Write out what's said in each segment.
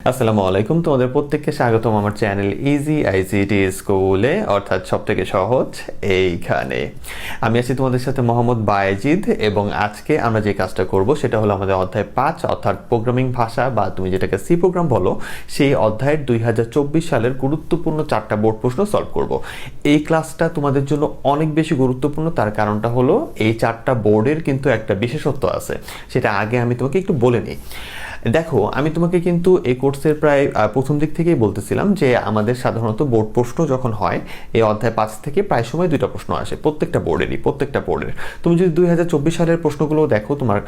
আসসালামু আলাইকুম, তোমাদের প্রত্যেককে স্বাগতম আমার চ্যানেল ইজি আইসিটি স্কুলে, অর্থাৎ সবথেকে সহজ এইখানে। আমি আছি তোমাদের সাথে মোহাম্মদ বায়েজিদ এবং আজকে আমরা যে কাজটা করব সেটা হলো আমাদের অধ্যায় 5 অর্থাৎ প্রোগ্রামিং ভাষা বা তুমি যেটাকে সি প্রোগ্রাম বলো, সেই অধ্যায়ের 2024 সালের গুরুত্বপূর্ণ 4টা বোর্ড প্রশ্ন সলভ করব। এই ক্লাসটা তোমাদের জন্য অনেক বেশি গুরুত্বপূর্ণ, তার কারণটা হলো এই 4টা বোর্ডের কিন্তু একটা বিশেষত্ব আছে, সেটা আগে আমি তোমাকে একটু বলে নিই। দেখো, আমি তোমাকে কিন্তু এই কোর্সের প্রায় প্রথম দিক থেকেই বলতেছিলাম যে আমাদের সাধারণত বোর্ড প্রশ্ন যখন হয় এই অধ্যায় 5 থেকে প্রায় সময় 2টা প্রশ্ন আসে প্রত্যেকটা বোর্ডের। তুমি যদি 2024 সালের প্রশ্নগুলো দেখো, তোমার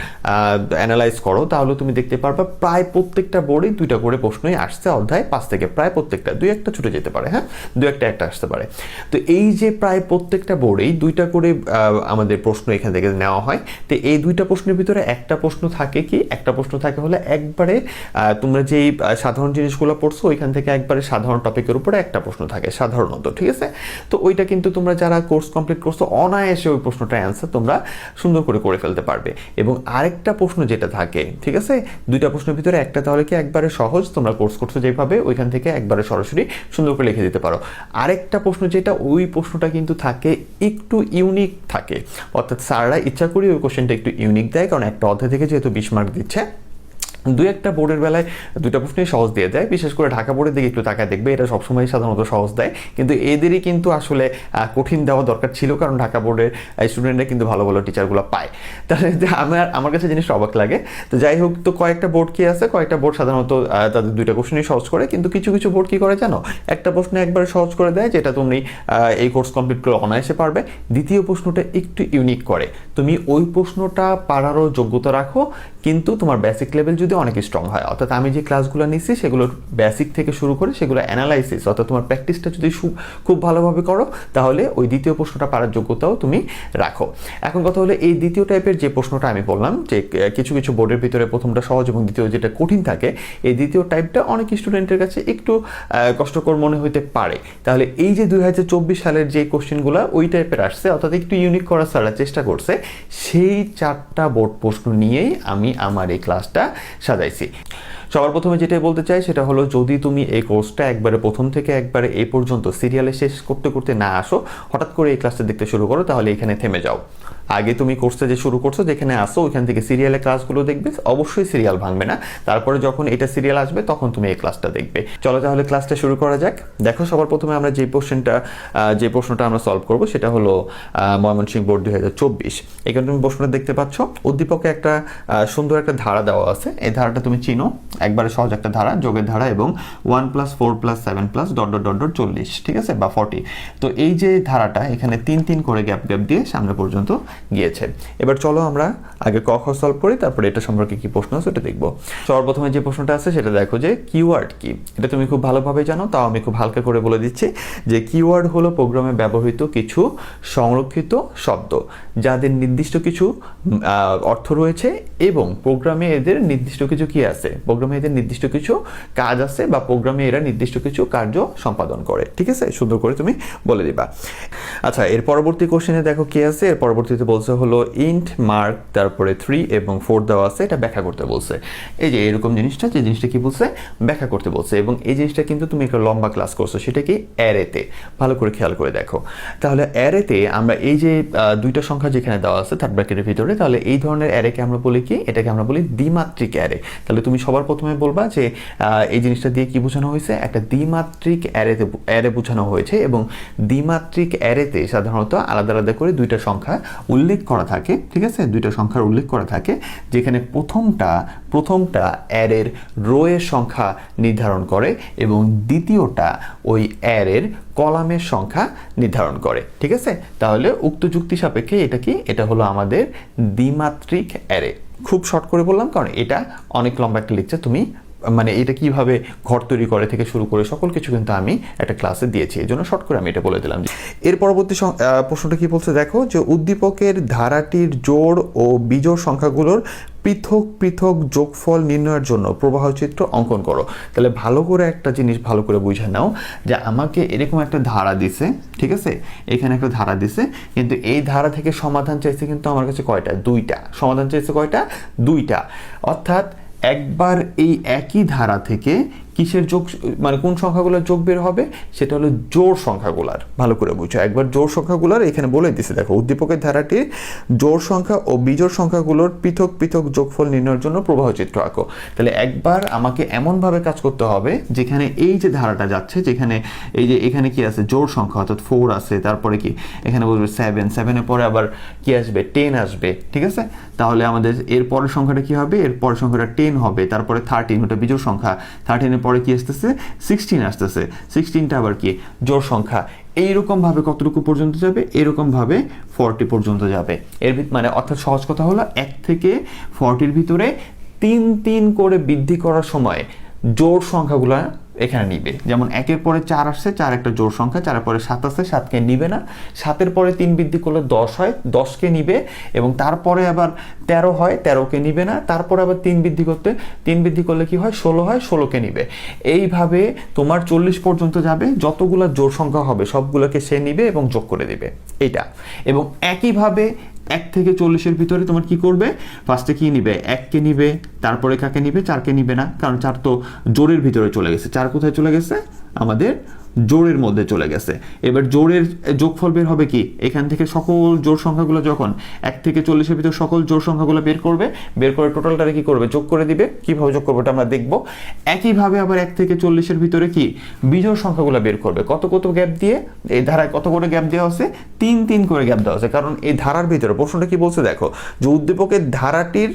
অ্যানালাইজ করো, তাহলে তুমি দেখতে পারবা প্রায় প্রত্যেকটা বোর্ডে 2টা করে প্রশ্নই আসছে অধ্যায় 5 থেকে। প্রায় প্রত্যেকটা, 2-1টা ছুটে যেতে পারে, হ্যাঁ, 2-1টা আসতে পারে। তো এই যে প্রায় প্রত্যেকটা বোর্ডেই 2টা করে আমাদের প্রশ্ন এখান থেকে নেওয়া হয়। তো এই 2টা প্রশ্নের ভিতরে একটা প্রশ্ন থাকে কি, একটা প্রশ্ন থাকে হলে একবারে তোমরা যেই সাধারণ জিনিসগুলো পড়ছো ওইখান থেকে একবারে সাধারণ টপিকের উপরে একটা প্রশ্ন থাকে সাধারণত, ঠিক আছে? তো ওইটা কিন্তু তোমরা যারা কোর্স কমপ্লিট করছো অনায়াসে ওই প্রশ্নটার অ্যান্সার তোমরা সুন্দর করে ফেলতে পারবে। এবং আরেকটা প্রশ্ন যেটা থাকে, ঠিক আছে, 2টা প্রশ্নের ভিতরে একটা তাহলে কি একবারে সহজ, তোমরা কোর্স করছো যেভাবে ওইখান থেকে একবারে সরাসরি সুন্দর করে লিখে দিতে পারো। আরেকটা প্রশ্ন যেটা, ওই প্রশ্নটা কিন্তু থাকে একটু ইউনিক থাকে, অর্থাৎ স্যাররা ইচ্ছা করে ওই কোশ্চেনটা একটু ইউনিক দেয়, কারণ একটা অধ্যায় থেকে যেহেতু 20 মার্ক দিচ্ছে। 2-1টা বোর্ডের বেলায় 2টা প্রশ্নই সহজ দিয়ে দেয়, বিশেষ করে ঢাকা বোর্ডের দিকে একটু তাকায় দেখবে, এটা সবসময় সাধারণত সহজ দেয়, কিন্তু এদেরই কিন্তু আসলে কঠিন দেওয়া দরকার ছিল, কারণ ঢাকা বোর্ডের স্টুডেন্টরা কিন্তু ভালো ভালো টিচারগুলো পায়। তাহলে আমার কাছে জিনিসটা অবাক লাগে। তো যাই হোক, তো কয়েকটা বোর্ড কি আছে, কয়েকটা বোর্ড সাধারণত তাদের 2টা কোশ্চেনই সহজ করে, কিন্তু কিছু কিছু বোর্ড কি করে জানো, একটা প্রশ্ন একবারে সহজ করে দেয় যেটা তুমি এই কোর্স কমপ্লিট করে অনায়াসে পারবে। দ্বিতীয় প্রশ্নটা একটু ইউনিক করে, তুমি ওই প্রশ্নটা পারারও যোগ্যতা রাখো, কিন্তু তোমার বেসিক লেভেল যদি অনেক স্ট্রং হয়, অর্থাৎ আমি যে ক্লাসগুলো নিচ্ছি সেগুলোর বেসিক থেকে শুরু করে সেগুলো অ্যানালাইসিস, অর্থাৎ তোমার প্র্যাকটিসটা যদি খুব ভালোভাবে করো, তাহলে ওই দ্বিতীয় প্রশ্নটা পারার যোগ্যতাও তুমি রাখো। এখন কথা হলো, এই দ্বিতীয় টাইপের যে প্রশ্নটা আমি বললাম যে কিছু কিছু বোর্ডের ভিতরে প্রথমটা সহজ এবং দ্বিতীয় যেটা কঠিন থাকে, এই দ্বিতীয় টাইপটা অনেক স্টুডেন্টের কাছে একটু কষ্টকর মনে হতে পারে। তাহলে এই যে 2024 সালের যে কোশ্চেনগুলো ওই টাইপের আসছে, অর্থাৎ একটু ইউনিক করার সারা চেষ্টা করছে, সেই 4টা বোর্ড প্রশ্ন নিয়েই আমি আমার এই ক্লাসটা সাজাইছি। সবার প্রথমে যেটা বলতে চাই সেটা হলো, যদি তুমি এই কোর্সটা একবারে প্রথম থেকে একবারে এই পর্যন্ত সিরিয়ালে শেষ করতে করতে না আসো, হঠাৎ করে এই ক্লাসটা দেখতে শুরু করো, তাহলে এখানে থেমে যাও। আগে তুমি কোর্সটা যে শুরু করছো, যেখানে আসো ওইখান থেকে সিরিয়ালে ক্লাসগুলো দেখবে, অবশ্যই সিরিয়াল ভাঙবে না। তারপরে যখন এটা সিরিয়াল আসবে তখন তুমি এই ক্লাসটা দেখবে। চলো তাহলে ক্লাসটা শুরু করা যাক। দেখো, সবার প্রথমে আমরা যে প্রশ্নটা আমরা সলভ করবো সেটা হলো ময়মনসিংহ বোর্ড 2024। এখানে তুমি প্রশ্নটা দেখতে পাচ্ছ, উদ্দীপকে একটা সুন্দর একটা ধারা দেওয়া আছে। এই ধারাটা তুমি চিনো, একবারে সহজ একটা ধারা, যোগের ধারা, এবং 1 + 4 + 7 + ... 40, ঠিক আছে, বা 40। তো এই যে ধারাটা এখানে 3 করে গ্যাপ দিয়ে সামনে পর্যন্ত গিয়েছে। এবার চলো আমরা আগে ক খ সলভ করি, তারপরে এটা সম্পর্কে কি প্রশ্ন আছে সেটা দেখবো। সবার প্রথমে যে প্রশ্নটা আছে সেটা দেখো যে কিওয়ার্ড কি। এটা তুমি খুব ভালোভাবে জানো, তাও আমি খুব হালকা করে বলে দিচ্ছি যে কিওয়ার্ড হলো প্রোগ্রামে ব্যবহৃত কিছু সংরক্ষিত শব্দ, যাদের নির্দিষ্ট কিছু অর্থ রয়েছে এবং প্রোগ্রামে এদের নির্দিষ্ট কিছু কি আছে, প্রোগ্রামে এদের নির্দিষ্ট কিছু কাজ আছে, বা প্রোগ্রামে এরা নির্দিষ্ট কিছু কার্য সম্পাদন করে, ঠিক আছে? সুন্দর করে তুমি বলে দিবা। আচ্ছা, এর পরবর্তী কোশ্চেনে দেখো কি আছে। এর পরবর্তীতে বলছে হলো ইন্ট মার্ক, তারপরে 3 এবং 4 দেওয়া আছে, এটা ব্যাখ্যা করতে বলছে। এই যে এরকম জিনিসটা, যে জিনিসটা কি বলছে, ব্যাখ্যা করতে বলছে। এবং এই জিনিসটা কিন্তু তুমি একটা লম্বা ক্লাস করছো, সেটা কি অ্যারেতে, ভালো করে খেয়াল করে দেখো। তাহলে অ্যারেতে আমরা এই যে 2টা সংখ্যা যেখানে দেওয়া আছে থার্ড ব্র্যাকেটের ভিতরে, তাহলে এই ধরনের অ্যারেকে আমরা বলি কি, এটাকে আমরা বলি দ্বিমাত্রিক অ্যারে। তাহলে তুমি সবার প্রথমে বলবা যে এই জিনিসটা দিয়ে কি বোঝানো হয়েছে, একটা দ্বিমাত্রিক অ্যারে বোঝানো হয়েছে। এবং দ্বিমাত্রিক অ্যারেতে সাধারণত আলাদা আলাদা করে 2টা সংখ্যা উল্লেখ করা থাকে, ঠিক আছে, 2টা সংখ্যার উল্লেখ করা থাকে, যেখানে প্রথমটা অ্যারের রো এর সংখ্যা নির্ধারণ করে এবং দ্বিতীয়টা ওই অ্যারের কলামের সংখ্যা নির্ধারণ করে, ঠিক আছে? তাহলে উক্ত যুক্তি সাপেক্ষে এটা কি, এটা হলো আমাদের দ্বিমাত্রিক অ্যারে। খুব শর্ট করে বললাম, কারণ এটা অনেক লম্বা একটা লেকচার, তুমি মানে এটা কিভাবে ঘর তৈরি করে থেকে শুরু করে সকল কিছু কিন্তু আমি একটা ক্লাসে দিয়েছি, এই জন্য শর্ট করে আমি এটা বলে দিলাম। এর পরবর্তী প্রশ্নটা কি বলছে দেখো, যে উদ্দীপকের ধারাটির জোড় ও বিজোড় সংখ্যাগুলোর পৃথক পৃথক যোগফল নির্ণয়ের জন্য প্রবাহ চিত্র অঙ্কন করো। তাহলে ভালো করে একটা জিনিস ভালো করে বুঝে নাও, যে আমাকে এরকম একটা ধারা দিছে, ঠিক আছে, এখানে একটা ধারা দিছে, কিন্তু এই ধারা থেকে সমাধান চাইছে কিন্তু আমার কাছে কয়টা, 2টা। সমাধান চাইছে কয়টা, 2টা। অর্থাৎ একবার এই একই ধারা থেকে কিসের যোগ, মানে কোন সংখ্যাগুলোর যোগ বের হবে, সেটা হলো জোড় সংখ্যাগুলার। ভালো করে বুঝো, একবার জোড় সংখ্যাগুলার এখানে বলে দিছে, দেখো উদ্দীপকের ধারাটি জোড় সংখ্যা ও বিজোড় সংখ্যাগুলোর পৃথক পৃথক যোগফল নির্ণয়ের জন্য প্রবাহ চিত্র আঁকো। তাহলে একবার আমাকে এমনভাবে কাজ করতে হবে যেখানে এই যে ধারাটা যাচ্ছে, যেখানে এই যে এখানে কি আছে, জোড় সংখ্যা অর্থাৎ 4 আছে, তারপরে কি এখানে বলবে 7, 7-এর পরে আবার কি আসবে, 10 আসবে, ঠিক আছে। তাহলে আমাদের এর পরের সংখ্যাটা কি হবে, এর পরের সংখ্যাটা 10 হবে, তারপরে 13, ওটা বিজোড় সংখ্যা, 13-এর পরে কি আসতেছে, 16 আসতেছে, 16টা আবার কি জোড় সংখ্যা। এইরকম ভাবে কতটুকু পর্যন্ত যাবে, এরকম ভাবে 40 পর্যন্ত যাবে। এর মানে অর্থাৎ সহজ কথা হলো 1 থেকে 40-র ভিতরে 3 করে বৃদ্ধি করার সময় জোড় সংখ্যাগুলো এখানে নিবে। যেমন 1-এর পরে 4 আসছে, 4 একটা জোড় সংখ্যা, 4-এর পরে 7 আসছে, 7কে নিবে না। 7-এর পরে 3 বৃদ্ধি করলে 10 হয়, 10কে নিবে। এবং তারপরে আবার 13 হয়, 13কে নিবে না। তারপরে আবার 3 বৃদ্ধি করলে কি হয়, 16 হয়, 16কে নিবে। এইভাবে তোমার 40 পর্যন্ত যাবে। যতগুলো জোড় সংখ্যা হবে সবগুলোকে সে নিবে এবং যোগ করে দিবে, এটা। এবং একইভাবে 1 থেকে 40-এর ভিতরে তোমার কি করবে, ফার্স্টে কি নিবে, 1কে নিবে, তারপরে কাকে নিবে, 4কে নিবে না, কারণ 4 তো জোড়ের ভিতরে চলে গেছে। 4 কোথায় চলে গেছে, আমাদের জোড়ের মধ্যে চলে গেছে। এবার জোড়ের যোগফল বের হবে কি, এখান থেকে সকল জোড় সংখ্যাগুলো যখন 1 থেকে 40-এর ভিতরে সকল জোড় সংখ্যাগুলো বের করবে, বের করে টোটালটারে কি করবে, যোগ করে দিবে। কিভাবে যোগ করবে ওটা আমরা দেখব। একইভাবে আবার 1 থেকে 40-এর ভিতরে কি বিজোড় সংখ্যাগুলো বের করবে। কত কত গ্যাপ দিয়ে, এই ধারায় কত করে গ্যাপ দেওয়া আছে, 3 করে গ্যাপ দেওয়া আছে। কারণ এই ধারার ভিতরে প্রশ্নটা কি বলছে দেখো, যে উদ্দীপকের ধারাটির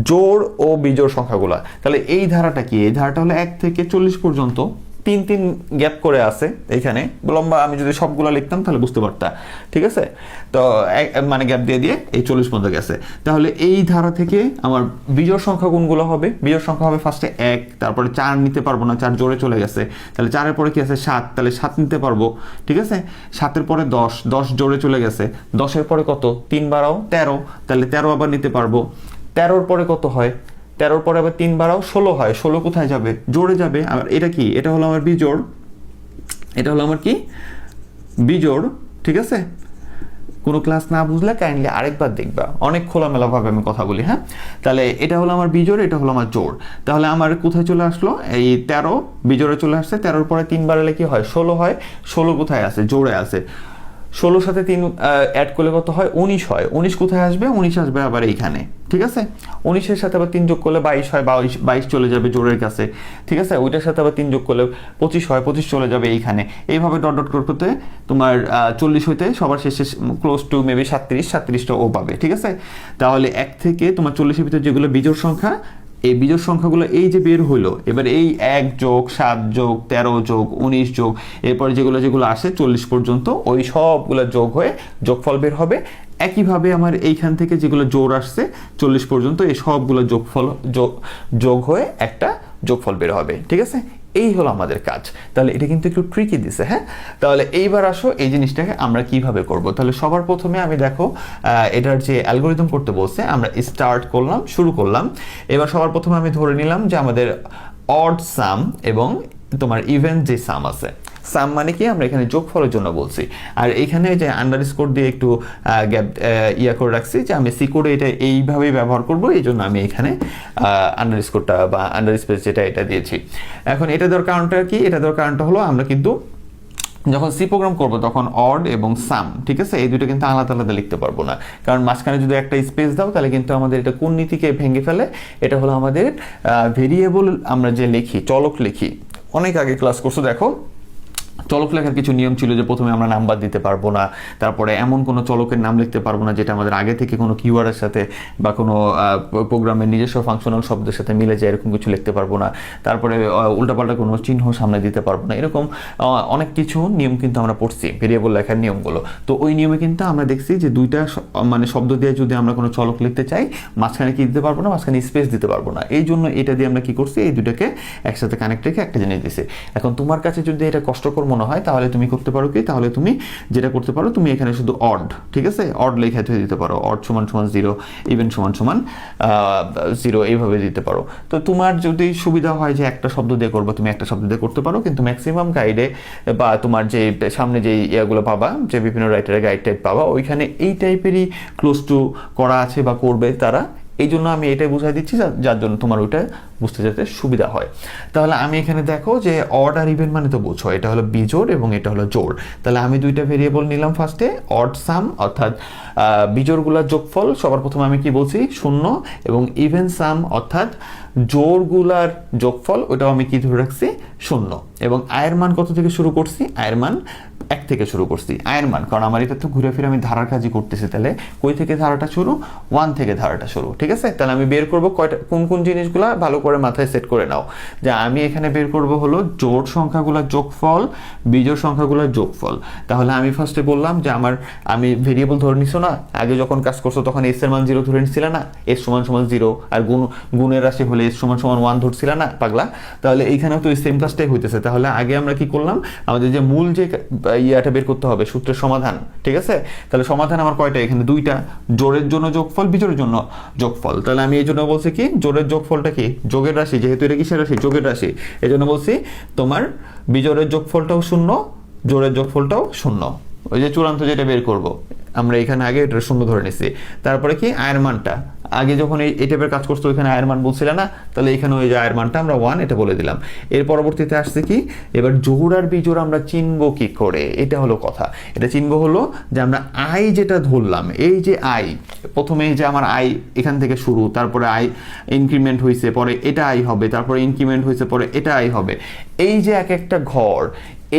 জোড় ও বিজোড় সংখ্যাগুলো। তাহলে এই ধারাটা কি, এই ধারাটা হলো 1 থেকে 40 পর্যন্ত 3 গ্যাপ করে আছে এখানে। লম্বা আমি যদি সবগুলো লিখতাম তাহলে বুঝতে পারতাম, ঠিক আছে। তো মানে গ্যাপ দিয়ে এই 40 পর্যন্ত গেছে। তাহলে এই ধারা থেকে আমার বিজোড় সংখ্যা কোনগুলো হবে, বিজোড় সংখ্যা হবে ফার্স্টে 1, তারপরে 4 নিতে পারবো না, 4 জোড়ে চলে গেছে। তাহলে 4-এর পরে কি আছে, 7, তাহলে 7 নিতে পারবো, ঠিক আছে। 7-এর পরে 10, 10 জোড়ে চলে গেছে। 10-এর পরে কত, 3 বারাও 13, তাহলে 13 আবার নিতে পারবো। 13-এর পরে কত হয়, 13-এর পরে আবার 3 বারাও 16 হয়। 16 কোথায় যাবে, জোড়ে যাবে। আর এটা কি, এটা হলো আমার বিজোড়, এটা হলো আমার কি বিজোড়, ঠিক আছে। কোনো ক্লাস না বুঝলে কাইন্ডলি আরেকবার দেখবা, অনেক খোলামেলা ভাবে আমি কথা বলি, হ্যাঁ। তাহলে এটা হলো আমার বিজোড়, এটা হলো আমার জোড়। তাহলে আমার কোথায় চলে আসলো, এই 13 বিজোড়ে চলে আসছে। 13-এর পরে 3 বাড়ালে কি হয়, 16 হয়। 16 কোথায় আছে, জোড়ে আছে। 16 সাথে 3 অ্যাড করলে কত হয়, 19 হয়। 19 কোথায় আসবে, 19 আসবে আবার এইখানে, ঠিক আছে। 19-এর সাথে আবার 3 যোগ করলে 22 হয়, 22 চলে যাবে জোড়ের কাছে, ঠিক আছে। ওইটার সাথে আবার 3 যোগ করলে 25 হয়, 25 চলে যাবে এইখানে। এইভাবে ডট ডট করতে তোমার 40 হইতে সবার শেষে ক্লোজ টু মেবি 37টা ও পাবে, ঠিক আছে। তাহলে 1 থেকে তোমার 40-এর ভিতরে যেগুলো বিজোড় সংখ্যা, এই বিজোড় সংখ্যাগুলো এই যে বের হইলো, এবার এই 1 যোগ 7 যোগ 13 যোগ 19 যোগ এরপরে যেগুলো আসে 40 পর্যন্ত, ওই সবগুলো যোগ হয়ে যোগফল বের হবে। একইভাবে আমার এইখান থেকে যেগুলো জোড় আসছে 40 পর্যন্ত, এই সবগুলো যোগফল যোগ হয়ে একটা যোগফল বের হবে, ঠিক আছে। এই হলো আমাদের কাজ। তাহলে এটা কিন্তু একটু ট্রিকি দিছে, হ্যাঁ। তাহলে এইবার আসো এই জিনিসটাকে আমরা কিভাবে করব। তাহলে সবার প্রথমে আমি দেখো এটার যে অ্যালগোরিদম করতে বলছে, আমরা স্টার্ট করলাম, শুরু করলাম। এবার সবার প্রথমে আমি ধরে নিলাম যে আমাদের অড সাম এবং তোমার ইভেন যে সাম আছে। সাম মানে কি, আমরা এখানে যোগফলের জন্য বলছি। আর এখানে যে আন্ডারস্কোর দিয়ে একটু গ্যাপ করে রাখছি, যে আমি সি কোডে এটা এইভাবেই ব্যবহার করব, এই জন্য আমি এখানে আন্ডারস্কোরটা বা আন্ডারস্পেস যেটা এটা দিয়েছি। এখন এটা দেওয়ার কারণটা কি, এটা দেওয়ার কারণটা হলো আমরা কিন্তু যখন সি প্রোগ্রাম করবো তখন অড এবং সাম, ঠিক আছে, এই দুটো কিন্তু আলাদা আলাদা লিখতে পারবো না। কারণ মাঝখানে যদি একটা স্পেস দাও তাহলে কিন্তু আমাদের এটা কোন নীতিকে ভেঙে ফেলে, এটা হলো আমাদের ভেরিয়েবল আমরা যে লিখি, চলক লিখি। অনেক আগে ক্লাস করছো, দেখো চলক লেখার কিছু নিয়ম ছিল, যে প্রথমে আমরা নাম্বার দিতে পারবো না, তারপরে এমন কোনো চলকের নাম লিখতে পারবো না যেটা আমাদের আগে থেকে কোনো কিওয়ার্ডের সাথে বা কোনো প্রোগ্রামের নিজস্ব ফাংশনাল শব্দের সাথে মিলে যায়, এরকম কিছু লিখতে পারবো না। তারপরে উল্টাপাল্টা কোনো চিহ্ন সামনে দিতে পারবো না। এরকম অনেক কিছু নিয়ম কিন্তু আমরা পড়ছি, ভেরিয়েবল লেখার নিয়মগুলো। তো ওই নিয়মে কিন্তু আমরা দেখছি যে দুইটা মানে শব্দ দিয়ে যদি আমরা কোনো চলক লিখতে চাই, মাঝখানে কি দিতে পারবো না, মাঝখানে স্পেস দিতে পারবো না। এই জন্য এটা দিয়ে আমরা কি করছি, এই দুটাকে একসাথে কানেক্ট রেখে একটা জিনিস দিছি। এখন তোমার কাছে যদি এটা কষ্টকর মনে হয় তাহলে তুমি করতে পারো কি, তাহলে তুমি যেটা করতে পারো, তুমি এখানে শুধু অড, ঠিক আছে, অড লেখা দিতে পারো, অড সমান সমান 0, ইভেন সমান সমান 0, এইভাবে দিতে পারো। তো তোমার যদি সুবিধা হয় যে একটা শব্দ দিয়ে করবো, তুমি একটা শব্দ দিয়ে করতে পারো। কিন্তু ম্যাক্সিমাম গাইডে বা তোমার যে সামনে যে ইয়াগুলো পাবা, যে বিভিন্ন রাইটারের গাইড টাইপ পাবা, ওইখানে এই টাইপেরই ক্লোজ টু করা আছে বা করবে তারা, এই জন্য আমি এটাই বুঝাই দিচ্ছি যার জন্য তোমার ওইটা বুঝতে যেতে সুবিধা হয়। তাহলে আমি এখানে দেখো যে অড আর ইভেন মানে তো বুঝো, এটা হলো বিজোড় এবং এটা হলো জোড়। তাহলে আমি দুইটা ভেরিয়েবল নিলাম ফার্স্টে, অড সাম অর্থাৎ বিজোড়গুলোর যোগফল সবার প্রথমে আমি কি বলছি 0, এবং ইভেন সাম অর্থাৎ জোড়গুলার যোগফল ওটাও আমি কি ধরে রাখছি 0। এবং আয়ের মান কত থেকে শুরু করছি, আয়ের মান 1 থেকে শুরু করছি। আয়ের মান, কারণ আমার এটা তো ঘুরে ফিরে আমি ধারার কাজই করতেছি, তাহলে কই থেকে ধারাটা শুরু, 1 থেকে ধারাটা শুরু। ঠিক আছে, তাহলে আমি বের করব কোন কোন জিনিসগুলো ভালো করে মাথায় সেট করে নাও। যে আমি এখানে বের করব হলো জোড় সংখ্যাগুলোর যোগফল, বিজোড় সংখ্যাগুলোর যোগফল। তাহলে আমি ফার্স্টে বললাম যে আমি ভেরিয়েবল ধরে নিছো না, আগে যখন কাজ করছো তখন এস এর মান 0 ধরে নিছিলে না, এস সমান সমান 0, আর গুণের রাশি হলে এস সমান সমান 1 ধরছিলে না পাগলা। তাহলে এইখানেও তো সেম কাজটাই হইতেছে। তাহলে আগে আমরা কি করলাম, আমাদের যে মূল যে ইয়াটা বের করতে হবে, সূত্রের সমাধান। ঠিক আছে, তাহলে সমাধান আমার কয়টা, এখানে দুইটা, জোড়ের জন্য যোগফল, বিজোড়ের জন্য যোগফল। তাহলে আমি এই জন্য বলছি কি জোড়ের যোগফলটা কি যোগের রাশি, যেহেতু এটা কিসের রাশি, যোগের রাশি, এই জন্য বলছি তোমার বিজোড়ের যোগফলটাও 0, জোড়ের যোগফলটাও 0। ওই যে চূড়ান্ত যেটা বের করব আমরা এখানে আগে এটা 0 ধরে নিছি। তারপরে কি আয়ের মানটা, আগে যখন এই টাইপের কাজ করছো ওইখানে আয়ের মান বলছিল না, তাহলে এখানে ওই যে আয়ের মানটা আমরা 1 এটা বলে দিলাম। এর পরবর্তীতে আসছে কি, এবার জোড় আর বিজোড় আমরা চিনবো কি করে, এটা হলো কথা। এটা চিনবো হলো যে আমরা আই যেটা ধরলাম, এই যে আই, প্রথমে এই যে আমার আই এখান থেকে শুরু, তারপরে আই ইনক্রিমেন্ট হয়েছে, পরে এটা আই হবে, তারপরে ইনক্রিমেন্ট হয়েছে, পরে এটা আই হবে। এই যে এক একটা ঘর,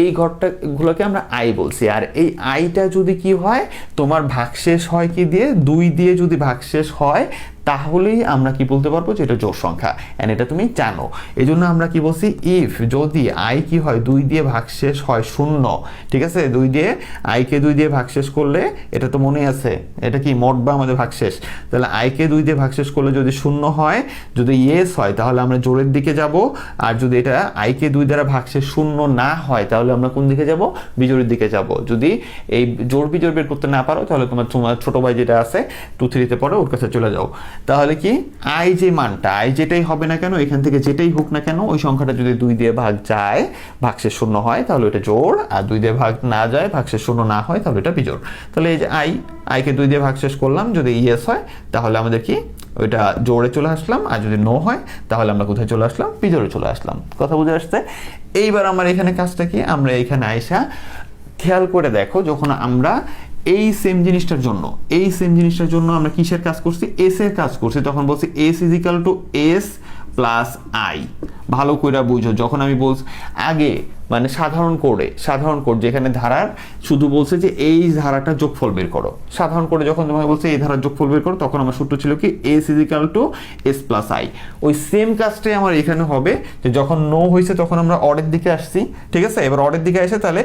এই ঘরটাগুলোকে আমরা আই বলছি। আর এই আইটা যদি কি হয়, তোমার ভাগশেষ হয় কি দিয়ে, 2 দিয়ে যদি ভাগশেষ হয়, তাহলেই আমরা কি বলতে পারবো যে এটা জোড় সংখ্যা। এন্ড এটা তুমি জানো, এই জন্য আমরা কি বলছি, ইফ যদি আই কি হয় 2 দিয়ে ভাগশেষ হয় 0। ঠিক আছে, 2 দিয়ে আইকে 2 দিয়ে ভাগশেষ করলে, এটা তো মনে আছে এটা কি মোট বা আমাদের ভাগশেষ, তাহলে আইকে 2 দিয়ে ভাগশেষ করলে যদি 0 হয়, যদি ইয়েস হয় তাহলে আমরা জোড়ের দিকে যাব। আর যদি এটা আইকে 2 দ্বারা ভাগশেষ 0 না হয়, তাহলে আমরা কোন দিকে যাব, বিজোড়ের দিকে যাব। যদি এই জোড় বিজোড় বের করতে না পারো, তাহলে তোমার ছোট ভাই যেটা আছে 2-3-তে পড়ে, ওর কাছে চলে যাও। তাহলে কি আই যে মানটা, আই যেটাই হবে না কেন, এখান থেকে যেটাই হোক না কেন, ওই সংখ্যাটা যদি 2 দিয়ে ভাগ যায়, ভাগশেষ 0 হয়, তাহলে এটা জোড়। আর 2 দিয়ে ভাগ না যায়, ভাগশেষ 0 না হয়, তাহলে এটা বিজোড়। তাহলে এই যে আইকে 2 দিয়ে ভাগশেষ করলাম, যদি ইয়েস হয় তাহলে আমাদের কি ওইটা জোড়ে চলে আসলাম, আর যদি নো হয় তাহলে আমরা কোথায় চলে আসলাম, বিজোড়ে চলে আসলাম। কথা বুঝে আসছে? এইবার আমার এখানে কাজটা কি, আমরা এখানে আইসা খেয়াল করে দেখো, যখন আমরা এই সেম জিনিসটার জন্য আমরা কিসের কাজ করছি, এস এর কাজ করছি, তখন বলছি S is equal to s plus I. ভালো করে বুঝো, যখন আমি বলছি আগে মানে সাধারণ কোড যেখানে ধারার শুধু বলছে যে এই ধারাটা যোগফল বের করো, সাধারণ কোডে যখন তোমাকে বলছে এই ধারার যোগফল বের করো, তখন আমার সূত্র ছিল কি S is equal to s plus I. ওই সেম কাজটাই আমার এখানে হবে, যে যখন নো হয়েছে তখন আমরা অডের দিকে আসছি। ঠিক আছে, এবার অডের দিকে আসে, তাহলে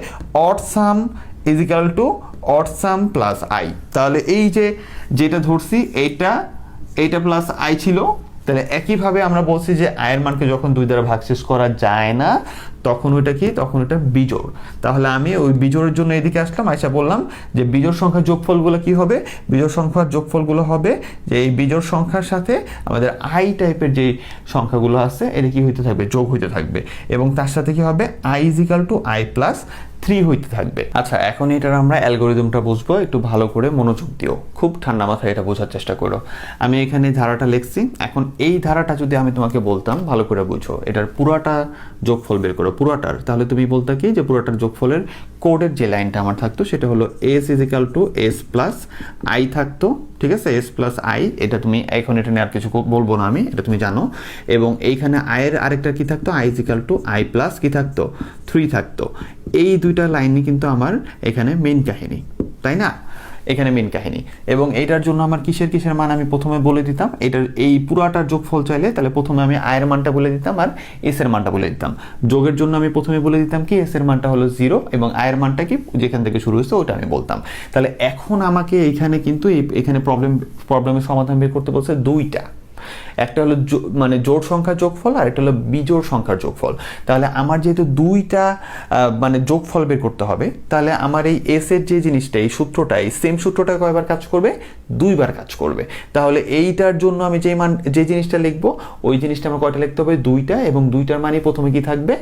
odd some is equal to odd some plus I. তাহলে এই যে যেটা ধরছি এইটা প্লাস আই ছিল, তাহলে একইভাবে আমরা বলছি যে আয়ের মানকে যখন 2 দ্বারা ভাগশেষ করা যায় না, তখন ওইটা কি, তখন ওটা বিজোড়। তাহলে আমি ওই বিজোড়ের জন্য এদিকে আসলাম, আইসা বললাম যে বিজোড় সংখ্যার যোগফলগুলো কি হবে, বিজোড় সংখ্যার যোগফলগুলো হবে যে এই বিজোড় সংখ্যার সাথে আমাদের আই টাইপের যে সংখ্যাগুলো আছে এটা কি হইতে থাকবে, যোগ হইতে থাকবে, এবং তার সাথে কি হবে, I is equal to i plus 3 হইতে থাকবে। আচ্ছা, এখন এটার আমরা অ্যালগোরিদমটা বুঝবো, একটু ভালো করে মনোযোগ দিও, খুব ঠান্ডা মাথায় এটা বোঝার চেষ্টা করো। আমি এখানে ধারাটা লিখছি, এখন এই ধারাটা যদি আমি তোমাকে বলতাম ভালো করে বুঝো, এটার পুরাটা যোগফল বের করো পুরাটার, তাহলে তুমি বলতে কি যে পুরাটার যোগফলের কোডের যে লাইনটা আমার থাকতো সেটা হলো S is equal to s plus I থাকতো। ঠিক আছে, এস প্লাস আই, এটা তুমি এখন এটা নিয়ে আর কিছু বলবো না আমি, এটা তুমি জানো। এবং এইখানে আয়ের আরেকটা কি থাকতো, I is equal to i plus কি থাকতো, 3 থাকতো। এই দুইটা লাইনই কিন্তু আমার এখানে মেইন কাহিনী, তাই না, এখানে মেইন কাহিনী। এবং এইটার জন্য আমার কিসের মান আমি প্রথমে বলে দিতাম, এটার এই পুরাটার যোগফল চাইলে তাহলে প্রথমে আমি আয়ের মানটা বলে দিতাম আর এস এর মানটা বলে দিতাম। যোগের জন্য আমি প্রথমে বলে দিতাম কি এস এর মানটা হলো 0 এবং আয়ের মানটা কি যেখান থেকে শুরু হয়েছে ওটা আমি বলতাম। তাহলে এখন আমাকে এখানে কিন্তু এখানে প্রবলেমের সমাধান বের করতে বলছে দুইটা, একটা হলো মানে জোড় সংখ্যার যোগফল আর একটা হলো বিজোড় সংখ্যার যোগফল। তাহলে আমার যেহেতু দুইটা মানে যোগফল বের করতে হবে, তাহলে আমার এই এস এর যে জিনিসটা, এই সূত্রটা, এই সেম সূত্রটা কয়বার কাজ করবে, 2 বার কাজ করবে। তাহলে এইটার জন্য আমি যে জিনিসটা লিখবো, ওই জিনিসটা আমার কয়টা লিখতে হবে, 2টা, এবং 2টার মানে প্রথমে কি থাকবে,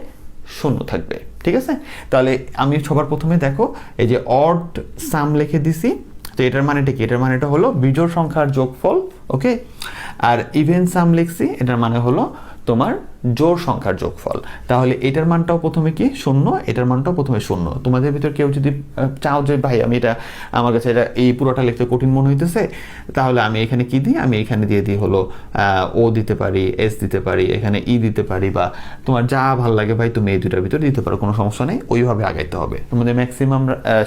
0 থাকবে। ঠিক আছে, তাহলে আমি সবার প্রথমে দেখো এই যে অড সাম লিখে দিছি, তো এটার মানেটা কি? এটার মানেটা হলো বিজোড় সংখ্যার যোগফল, ওকে। আর ইভেন সাম লিখছি, এটার মানে হলো তোমার জোড় সংখ্যার যোগফল। তাহলে এটার মানটাও প্রথমে কি শূন্য, এটার মানটাও প্রথমে শূন্য। তোমাদের ভিতর কেউ যদি চাও যে ভাই আমি এটা, আমার কাছে এটা এই পুরোটা লিখতে কঠিন মনে হইতেছে, তাহলে আমি এখানে কি দিই, আমি এখানে দিয়ে দিই হলো ও দিতে পারি, এস দিতে পারি, এখানে ই দিতে পারি, বা তোমার যা ভালো লাগে ভাই তুমি এই দুটার ভিতরে দিতে পারো, কোনো সমস্যা নেই। ওইভাবে আগাইতে হবে। তোমাদের ম্যাক্সিমাম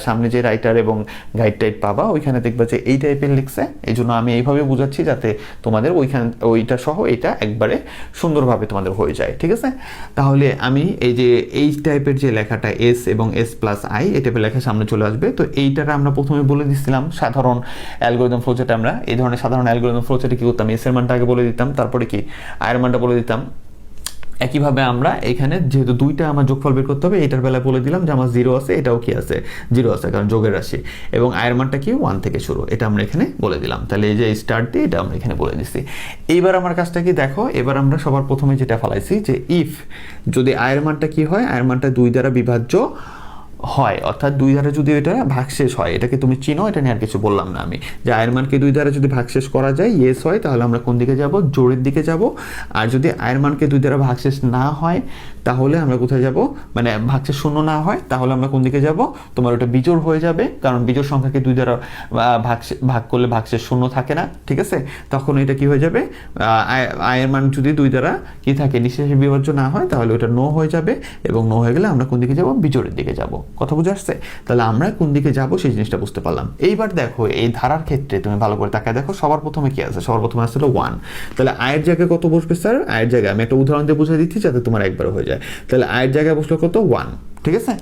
সামনে যে রাইটার এবং গাইড টাইপ পাবা ওইখানে দেখবা যে এই টাইপের লিখছে, এই জন্য আমি এইভাবে বুঝাচ্ছি যাতে তোমাদের ওইটা সহ এটা একবারে সুন্দরভাবে তোমাদের হয়ে যায়, ঠিক আছে। তাহলে আমি এই যে এই টাইপের যে লেখাটা এস এবং এস প্লাস আই, এই টাইপের লেখা সামনে চলে আসবে। তো এইটার আমরা প্রথমে বলে দিচ্ছিলাম সাধারণ অ্যালগরিদম ফ্লোচার্টে। আমরা এই ধরনের সাধারণ অ্যালগরিদম ফ্লোচার্টে কি করতাম, এস এর মানটা আগে বলে দিতাম, তারপরে কি আয়ের মানটা বলে দিতাম। একইভাবে আমরা এখানে যেহেতু দুইটা আমার যোগফল বের করতে হবে, এটার বেলায় বলে দিলাম যে আমার 0 আছে, এটাও কি আছে 0 আছে, কারণ যোগের রাশি, এবং আয়ের মানটা কি 1 থেকে শুরু, এটা আমরা এখানে বলে দিলাম। তাহলে এই যে স্টার্ট দিয়ে এটা আমরা এখানে বলে দিচ্ছি। এইবার আমার কাজটা কি দেখো, এবার আমরা সবার প্রথমে যেটা ফলাইছি যে ইফ যদি আয়ের মানটা কি হয়, আয়ের মানটা 2 দ্বারা বিভাজ্য হয়, অর্থাৎ 2 দ্বারা যদি এটা ভাগশেষ হয়, এটাকে তুমি চিনো, এটা নিয়ে আর কিছু বললাম না আমি, যে আয়ের মানকে 2 দ্বারা যদি ভাগশেষ করা যায় ইয়েস হয়, তাহলে আমরা কোন দিকে যাব, জোড়ের দিকে যাব। আর যদি আয়ের মানকে 2 দ্বারা ভাগশেষ না হয়, তাহলে আমরা কোথায় যাব, মানে ভাগশেষ শূন্য না হয়, তাহলে আমরা কোন দিকে যাব, তোমার ওটা বিজোড় হয়ে যাবে, কারণ বিজোড় সংখ্যাকে 2 দ্বারা ভাগ করলে ভাগশেষ শূন্য থাকে না, ঠিক আছে। তখন এটা কি হয়ে যাবে, আয়ের মান যদি 2 দ্বারা কি থাকে, নিঃশেষে বিভাজ্য না হয়, তাহলে ওটা নো হয়ে যাবে, এবং নো হয়ে গেলে আমরা কোন দিকে যাব, বিজোড়ের দিকে যাব। কথা বুঝে আসছে? তাহলে আমরা কোন দিকে যাব সেই জিনিসটা বুঝতে পারলাম। এইবার দেখো এই ধারার ক্ষেত্রে তুমি ভালো করে তাকায় দেখো, সবার প্রথমে কি আছে, সবার প্রথমে আসলে 1। তাহলে আয়ের জায়গায় কত বসবে স্যার, আয়ের জায়গায় আমি একটা উদাহরণ দিয়ে বুঝিয়ে দিচ্ছি যাতে তোমার একবার হয়ে যায়। তাহলে আয়ের জায়গায় বসলো কত, 1, ঠিক আছে।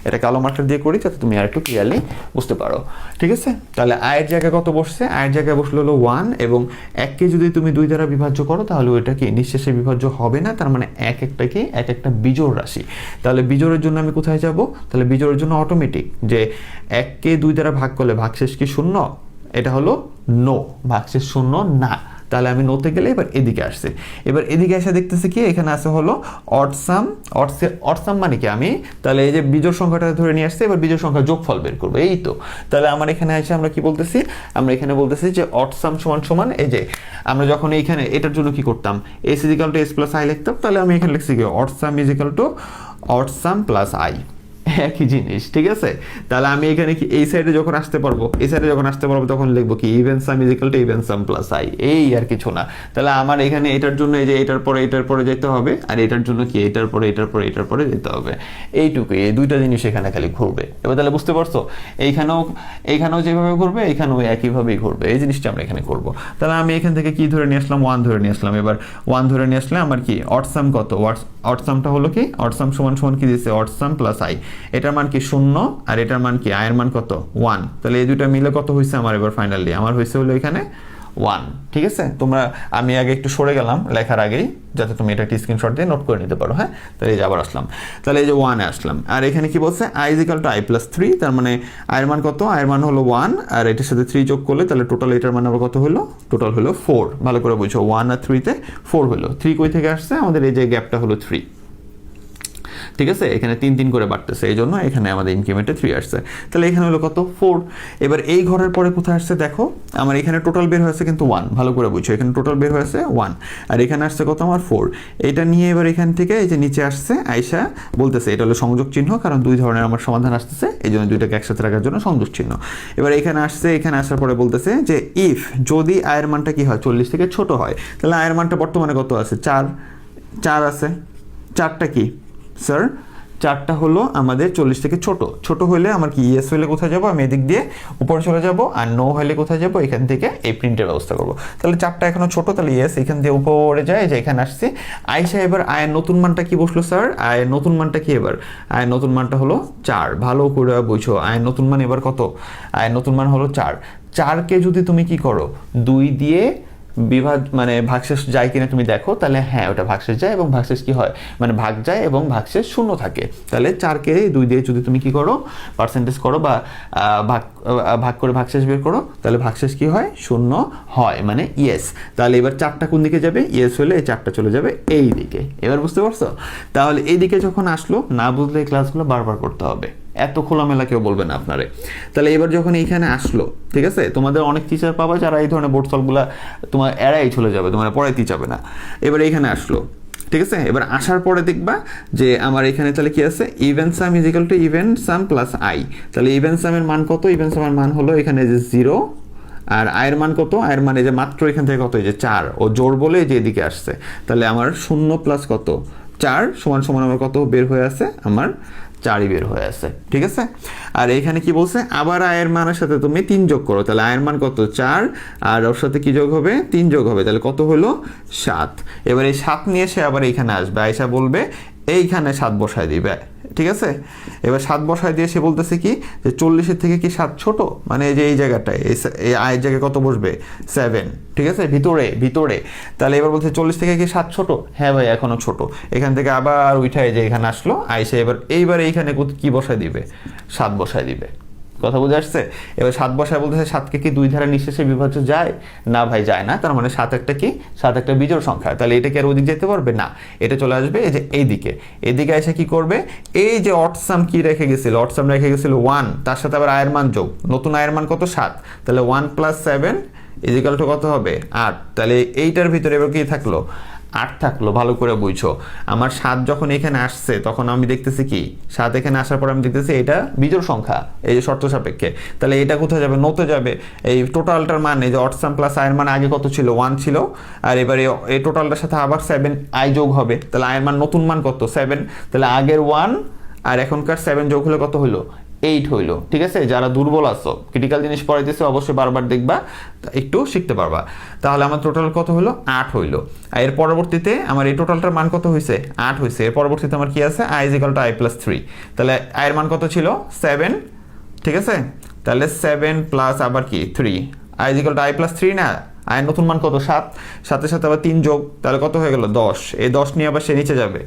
এটা কালো মার্কার দিয়ে করি যাতে তুমি আর একটু ক্লিয়ারলি বুঝতে পারো, ঠিক আছে। তাহলে আয়ের জায়গায় কত বসছে, আয়ের জায়গায় বসলো হলো 1, এবং 1কে যদি তুমি 2 দ্বারা বিভাজ্য করো তাহলে ওইটা কি নিঃশেষে বিভাজ্য হবে না, তার মানে এক একটা বিজোড় রাশি। তাহলে বিজোড়ের জন্য আমি কোথায় যাব, তাহলে বিজোড়ের জন্য অটোমেটিক যে 1কে 2 দ্বারা ভাগ করলে ভাগশেষ কি শূন্য, এটা হলো নো, ভাগশেষ শূন্য না। তাহলে আমি নোতে গেলে এবার এদিকে আসছে, এবার এদিকে এসে দেখতেছি কি এখানে আছে হলো অডসাম। অডসাম মানে কি, আমি তাহলে এই যে বিজোড় সংখ্যাটা ধরে নিয়ে আসছে, এবার বিজোড় সংখ্যা যোগফল বের করবো, এই তো। তাহলে আমার এখানে এসে আমরা কি বলতেছি, আমরা এখানে বলতেছি যে অডসাম সমান সমান, এই যে আমরা যখন এইখানে এটার জন্য কি করতাম, s equal to s plus i লিখতাম, তাহলে আমি এখানে লিখছি কি odd sum equal to odd sum plus i, একই জিনিস, ঠিক আছে। তাহলে আমি এখানে কি এই সাইডে যখন আসতে পারবো, এই সাইডে যখন আসতে পারবো তখন লিখবো কি even sum equal to even sum plus I, এই আর কিছু না। তাহলে আমার এখানে এটার জন্য এই যে এটার পরে যেতে হবে, আর এটার জন্য কি এটার পরে যেতে হবে, এইটুকুই। এই দুইটা জিনিস এখানে খালি ঘুরবে। এবার তাহলে বুঝতে পারছো, এইখানেও যেভাবে ঘুরবে এইখানেও একইভাবেই ঘুরবে, এই জিনিসটা আমরা এখানে করবো। তাহলে আমি এখান থেকে কি ধরে নিয়ে আসলাম, 1 ধরে নিয়ে আসলাম। এবার 1 ধরে নিয়ে আসলে আমার কি অডসাম কত, অডসামটা হলো কি অডসাম সমান সমান কি দিচ্ছে, অডসাম প্লাস আই, এটার মান কি 0, আর এটার মান কি আয়ের মান কত 1। তাহলে এই দুটো মিলে কত হয়েছে আমার, এবার ফাইনালি আমার হয়েছে হলো এখানে 1, ঠিক আছে। তোমরা আমি আগে একটু সরে গেলাম লেখার আগেই, যাতে তুমি এটা স্ক্রিনশট দিয়ে নোট করে নিতে পারো, হ্যাঁ। তাহলে এই যে আবার আসলাম, তাহলে এই যে 1 এ আসলাম, আর এখানে কি বলছে i equal to i plus 3, তার মানে আয়ের মান কত, আয়ের মান হলো 1, আর এটার সাথে 3 যোগ করলে তাহলে টোটাল এটার মান আবার কত হলো, টোটাল হলো 4। ভালো করে বুঝো, 1 আর 3 তে 4 হলো। 3 কই থেকে আসছে, আমাদের এই যে গ্যাপটা হলো 3, ঠিক আছে। এখানে 3 করে বাড়তেছে, এই জন্য এখানে আমাদের ইনক্রিমেন্টে 3 আসছে। তাহলে এখানে হলো কত, 4। এবার এই ঘরের পরে কোথায় আসছে দেখো, আমার এখানে টোটাল বের হয়েছে কিন্তু 1, ভালো করে বুঝছো, এখানে টোটাল বের হয়েছে 1, আর এখানে আসছে কত আমার 4। এটা নিয়ে এবার এখান থেকে এই যে নিচে আসছে, আয়সা বলতেছে এটা হলো সংযোগ চিহ্ন, কারণ 2 ধরনের আমার সমাধান আসতেছে, এই জন্য দুইটাকে একসাথে রাখার জন্য সংযোগ চিহ্ন। এবার এখানে আসছে, এখানে আসার পরে বলতেছে যে ইফ যদি আয়ের মানটা কি হয় 40 থেকে ছোট হয়, তাহলে আয়ের মানটা বর্তমানে কত আছে, 4 আছে। 4টা কি স্যার, 4টা হলো আমাদের 40 থেকে ছোট হলে আমার কি ইয়েস হলে কোথায় যাব, আমি এদিক দিয়ে উপরে চলে যাব, আর নো হলে কোথায় যাব, এখান থেকে এই প্রিন্টের ব্যবস্থা করব। তাহলে 4টা এখনো ছোট, তাহলে ইয়েস এখান দিয়ে উপরে যায়, যে এখানে আসছে আয়সা। এবার আয়ের নতুন মানটা কি বসলো স্যার, আয়ের নতুন মানটা কি, এবার আয়ের নতুন মানটা হলো 4, ভালো করে বুঝো। আয়ের নতুন মান এবার কত, আয়ের নতুন মান হলো 4। 4কে যদি তুমি কি করো 2 দিয়ে মানে ভাগশেষ যায় কিনা তুমি দেখো, তাহলে হ্যাঁ ওটা ভাগশেষ যায়, এবং ভাগশেষ কি হয়, মানে ভাগ যায় এবং ভাগশেষ শূন্য থাকে। তাহলে 4কে 2 দিয়ে যদি তুমি কি করো পার্সেন্টেজ করো, বা ভাগ করে ভাগশেষ বের করো, তাহলে ভাগশেষ কি হয়, 0 হয়, মানে ইয়েস। তাহলে এবার 4টা কোন দিকে যাবে, ইয়েস হলে এই 4টা চলে যাবে এই দিকে। এবার বুঝতে পারছো? তাহলে এই দিকে যখন আসলো, না বুঝলে এই ক্লাসগুলো বারবার করতে হবে। এত খোলামেলা কেউ বলবে না আপনারে। তাহলে এবার যখন এইখানে আসলো, ঠিক আছে, তোমাদের অনেক টিচার পাবা যারা এই ধরনের বোর্ড সলভগুলো তোমার এড়াই চলে যাবে, তোমার পড়াইতেই যাবে না। এবার এইখানে আসলো, ঠিক আছে, এবার আসার পরে দেখবা যে আমার এখানে তাহলে কি আছে, even some is equal to even sum plus I. তাহলে ইভেন সামের মান কত, ইভেন সামের মান হলো এখানে যে 0, আর আয়ের মান কত, আয়ের মান এই যে মাত্র এখান থেকে কত, এই যে 4, ও জোর বলে যে এদিকে আসছে। তাহলে আমার 0 প্লাস কত 4 সমান সমান আমার কত বের হয়ে আছে, আমার 4ই বের হয়ে আছে, ঠিক আছে। আর এখানে কি বলছে, আবার আয়ের মানের সাথে তুমি 3 যোগ করো, তাহলে আয়ের মান কত 4, আর ওর সাথে কি যোগ হবে, 3 যোগ হবে, তাহলে কত হলো 7। এবার এই 7 নিয়ে সে আবার এইখানে আসবে, আয়সা বলবে এইখানে 7 বসায় দিবে, ঠিক আছে। এবার 7 বসায় দিয়ে সে বলতেছে কি যে 40-এর থেকে কি 7 ছোট, মানে এই যে এই জায়গাটায় এই আয়ের জায়গায় কত বসবে 7, ঠিক আছে, ভিতরে। তাহলে এবার বলছে 40 থেকে কি 7 ছোট, হ্যাঁ ভাই এখনো ছোট। এখান থেকে আবার উঠায় যে এখানে আসলো, আইসে এইবার এইখানে কি বসায় দিবে, 7 বসায় দিবে। কথা বুঝে আসছে? এবার 7 বসায় বলতেছে 7কে কি 2 ধারা নিঃশেষে বিভাজ্য যায়? না ভাই যায় না। তার মানে 7 একটা কি, 7 একটা বিজোড় সংখ্যা। তাহলে এটা কি আর ওদিক যেতে পারবে না, এটা চলে আসবে এই যে এইদিকে এসে কি করবে, এই যে অড সাম কি রেখে গেছিল, অড সাম রেখে গেছিল 1, তার সাথে আবার আয়ের মান যোগ, নতুন আয়ের মান কত 7, তাহলে 1 + 7 = কত হবে 8। তাহলে এইটার ভিতরে এবার কি থাকলো 8 থাকলো। ভালো করে বুঝছো, আমার 7 যখন এখানে আসছে তখন আমি দেখতেছি কি 7 এখানে আসার পর আমি দেখতেছি এটা বিজোড় সংখ্যা, এই যে শর্ত সাপেক্ষে। তাহলে এটা কোথায় যাবে, নতে যাবে। এই টোটালটার মান, এই যে অড সাম প্লাস আয়ের মান আগে কত ছিল 1 ছিল, আর এবারে এই টোটালটার সাথে আবার 7 আই যোগ হবে, তাহলে আয়ের মান নতুন মান কত 7। তাহলে আগের 1 আর এখনকার 7 যোগ হলে কত হলো 8 হইলো, ঠিক আছে। যারা দুর্বল আছো, ক্রিটিক্যাল জিনিস পড়াইতেছে, অবশ্যই বারবার দেখবা, একটু শিখতে পারবা। তাহলে আমার টোটাল কত হলো 8 হইলো। আর এর পরবর্তীতে আমার এই টোটালটার মান কত হয়েছে 8 হয়েছে। এর পরবর্তীতে আমার কি আছে, i = i + 3। তাহলে আয়ের মান কত ছিল 7, ঠিক আছে। তাহলে 7 প্লাস আবার কি 3, i = i + 3 না, আয়ের নতুন মান কত 7, সাথে সাথে আবার 3 যোগ, তাহলে কত হয়ে গেল 10। এই 10 নিয়ে আবার সে নিচে যাবে,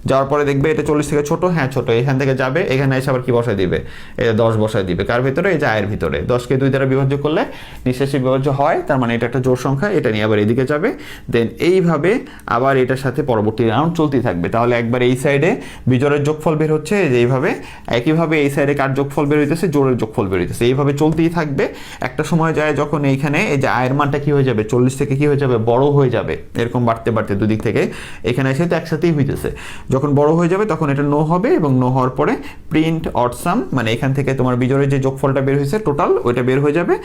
যাওয়ার পরে দেখবে এটা 40 থেকে ছোট, হ্যাঁ ছোট, এখান থেকে যাবে, এখানে এসে আবার কি বসায় দিবে, এটা 10 বসায় দিবে। কার ভিতরে, এই যে আয়ের ভিতরে। 10কে 2 দ্বারা বিভাজ্য করলে নিঃশেষে বিভাজ্য হয়, তার মানে এটা একটা জোড় সংখ্যা, এটা নিয়ে আবার এদিকে যাবে। দেন এইভাবে আবার এটার সাথে পরবর্তী রাউন্ড চলতেই থাকবে। তাহলে একবার এই সাইডে বিজোড়ের যোগফল বের হচ্ছে, যে এইভাবে, একইভাবে এই সাইডে কার যোগফল বের হইতেছে, জোড়ের যোগফল বের হইতেছে, এইভাবে চলতেই থাকবে। একটা সময় যায় যখন এইখানে এই যে আয়ের মানটা কি হয়ে যাবে 40 থেকে কি হয়ে যাবে বড় হয়ে যাবে, এরকম বাড়তে বাড়তে দুদিক থেকে, এখানে এসে তো একসাথেই হইতেছে। যখন বড় হয়ে যাবে তখন এটা নো হবে, এবং নো হওয়ার পরে প্রিন্ট অড সাম, মানে এখান থেকে তোমার বিজোড়ের যে যোগফলটা বের হয়েছে টোটাল ওইটা বের হয়ে যাবে,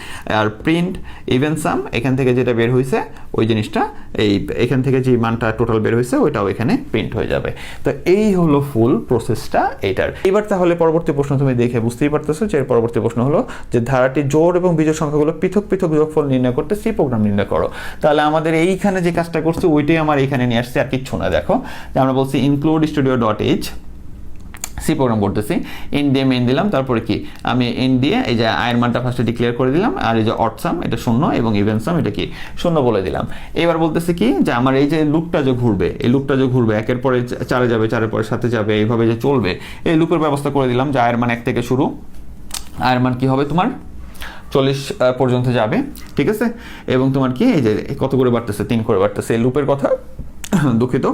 আর প্রিন্ট ইভেন সাম, এখান থেকে যেটা বের হয়েছে ওই জিনিসটা, এখান থেকে যে মানটা টোটাল বের হয়েছে ওইটাও এখানে প্রিন্ট হয়ে যাবে। তো এই হলো ফুল প্রসেসটা এটার। এবার তাহলে পরবর্তী প্রশ্ন তুমি দেখে বুঝতেই পারতেছো যে এর পরবর্তী প্রশ্ন হলো যে ধারাটি জোড় এবং বিজোড় সংখ্যাগুলো পৃথক পৃথক যোগফল নির্ণয় করতে সি প্রোগ্রাম নির্ণয় করো। তাহলে আমাদের এইখানে যে কাজটা করছে ওইটাই আমার এখানে নিয়ে আসছে, আর কিচ্ছু না। দেখো যে আমরা বলছি ইনক্লুড studio.h, সি প্রোগ্রাম করতেছি, ইন দিয়ে মেন দিলাম, তারপরে কি আমি ইন দিয়ে এই যে আয়ের মানটা ফার্স্টে ডিক্লেয়ার করে দিলাম, আর এই যে অড সাম এটা 0 এবং ইভেন সাম এটা কি 0 বলে দিলাম। এবার বলতেছি কি যে আমার এই যে লুপটা যে ঘুরবে, এই লুপটা যে ঘুরবে, একের পরে 4-এ যাবে, 4-এর পরে 7-এ যাবে, এইভাবে যে চলবে, এই লুপের ব্যবস্থা করে দিলাম যে আয়ের মান 1 থেকে শুরু, আয়ের মান কি হবে তোমার 40 পর্যন্ত যাবে, ঠিক আছে। এবং তোমার কি এই যে কত করে বাড়তেছে 3 করে বাড়তেছে, এই লুপের কথা দুঃখিত,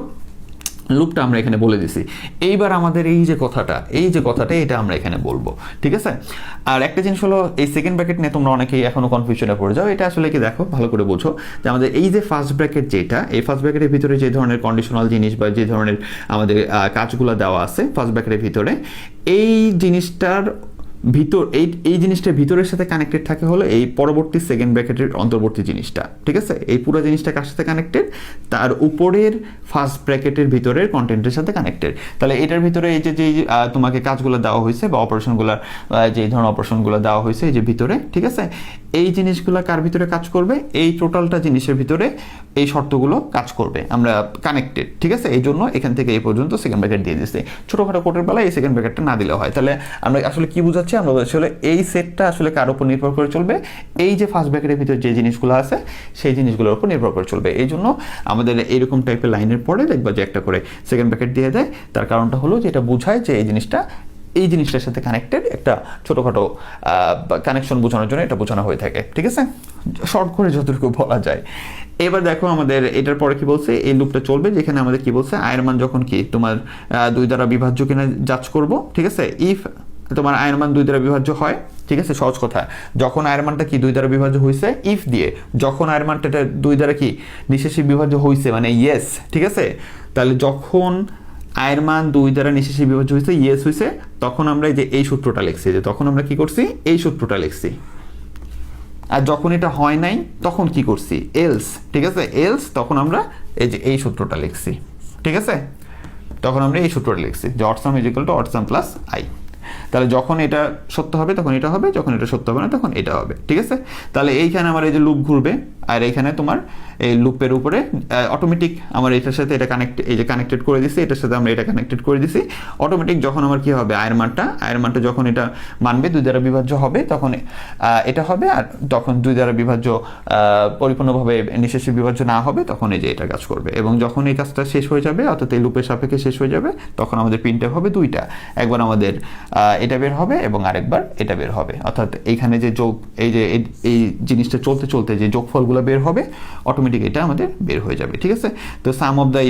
লুপটা আমরা এখানে বলে দিছি। এইবার আমাদের এই যে কথাটা এটা আমরা এখানে বলবো, ঠিক আছে। আর একটা জিনিস হলো এই সেকেন্ড ব্র্যাকেট নিয়ে তোমরা অনেকেই এখনো কনফিউশনে পড়ে যাও। এটা আসলে কি দেখো ভালো করে বোঝো যে আমাদের এই যে ফার্স্ট ব্র্যাকেট যেটা, এই ফার্স্ট ব্র্যাকেটের ভিতরে যে ধরনের কন্ডিশনাল জিনিস বা যে ধরনের আমাদের কাজগুলো দেওয়া আছে ফার্স্ট ব্র্যাকেটের ভিতরে, এই জিনিসটার ভিতর এই জিনিসটার ভিতরের সাথে কানেক্টেড থাকে হলো এই পরবর্তী সেকেন্ড ব্র্যাকেটের অন্তর্বর্তী জিনিসটা, ঠিক আছে। এই পুরো জিনিসটা কার সাথে কানেক্টেড, তার উপরের ফার্স্ট ব্র্যাকেটের ভিতরের কন্টেন্টের সাথে কানেক্টেড। তাহলে এটার ভিতরে এই যে তোমাকে কাজগুলো দেওয়া হয়েছে বা অপারেশনগুলো, যে ধরনের অপারেশনগুলো দেওয়া হয়েছে এই যে ভিতরে, ঠিক আছে, এই জিনিসগুলো কার ভিতরে কাজ করবে, এই টোটালটা জিনিসের ভিতরে এই শর্তগুলো কাজ করবে, আমরা কানেক্টেড, ঠিক আছে। এই জন্য এখান থেকে এই পর্যন্ত সেকেন্ড ব্র্যাকেট দিয়ে দিচ্ছে। ছোটোখাটো কোটের বেলায় এই সেকেন্ড ব্র্যাকেটটা না দিলে হয়। তাহলে আমরা আসলে কি বুঝাচ্ছি, আমরা আসলে এই সেটটা আসলে কার উপর নির্ভর করে চলবে, এই যে ফার্স্ট ব্র্যাকেটের ভিতরে যে জিনিসগুলো আছে সেই জিনিসগুলোর উপর নির্ভর করে চলবে। এই জন্য আমাদের এরকম টাইপের লাইনের পরে দেখবা যে একটা করে সেকেন্ড ব্র্যাকেট দিয়ে দেয়। তার কারণটা হলো যে এটা বোঝায় যে এই জিনিসটার সাথে কানেক্টেড, একটা ছোটোখাটো কানেকশন বোঝানোর জন্য এটা বোঝানো হয়ে থাকে, ঠিক আছে, শর্ট করে যতটুকু বলা যায়। এবার দেখো আমাদের এটার পরে কি বলছে, এই লুপটা চলবে যেখানে আমাদের কি বলছে আয়ের মান যখন কি তোমার 2 দ্বারা বিভাজ্য কিনা যাচ করব, ঠিক আছে। ইফ তোমার আয়ের মান 2 দ্বারা বিভাজ্য হয়, ঠিক আছে, সহজ কথা। যখন আয়ের মানটা কি 2 দ্বারা বিভাজ্য হয়েছে, ইফ দিয়ে যখন আয়ের মানটা 2 দ্বারা কি নিঃশেষে বিভাজ্য হয়েছে মানে ইয়েস, ঠিক আছে, তাহলে যখন আয়ের মান 2 দ্বারা নিঃশেষে বিভাজ্য হয়েছে, ইয়েস হয়েছে, তখন আমরা এই যে এই সূত্রটা লিখছি, যে তখন আমরা কি করছি, এই সূত্রটা লিখছি। আর যখন এটা হয় নাই তখন কি করছি, এলস, ঠিক আছে, এলস তখন আমরা এই যে এই সূত্রটা লিখছি, ঠিক আছে, তখন আমরা এই সূত্রটা লিখছি যে odd some is equal to odd some plus I. তাহলে যখন এটা সত্য হবে তখন এটা হবে, যখন এটা সত্য হবে না তখন এটা হবে, ঠিক আছে। তাহলে এইখানে আমার এই যে লুপ ঘুরবে, আর এইখানে তোমার এই লুপের উপরে অটোমেটিক আমার এটার সাথে এটা এই যে কানেক্টেড করে দিছি, এটার সাথে আমরা এটা কানেক্টেড করে দিছি, অটোমেটিক যখন আমার কি হবে, আয়ের মানটা যখন এটা মানবে 2 দ্বারা বিভাজ্য হবে তখন এটা হবে, আর তখন 2 দ্বারা বিভাজ্য পরিপূর্ণভাবে নিঃশেষে বিভাজ্য না হবে তখন এই যে এটা কাজ করবে। এবং যখন এই কাজটা শেষ হয়ে যাবে, অর্থাৎ এই লুপের সাপেক্ষে শেষ হয়ে যাবে, তখন আমাদের প্রিন্টএফ হবে 2টা, একবার আমাদের এটা বের হবে এবং আরেকবার এটা বের হবে, অর্থাৎ এইখানে যে যোগ, এই যে এই জিনিসটা চলতে চলতে যে যোগফলগুলো বের হবে, অটোমেটিক এটা আমাদের বের হয়ে যাবে, ঠিক আছে। তো সাম অফ দ্য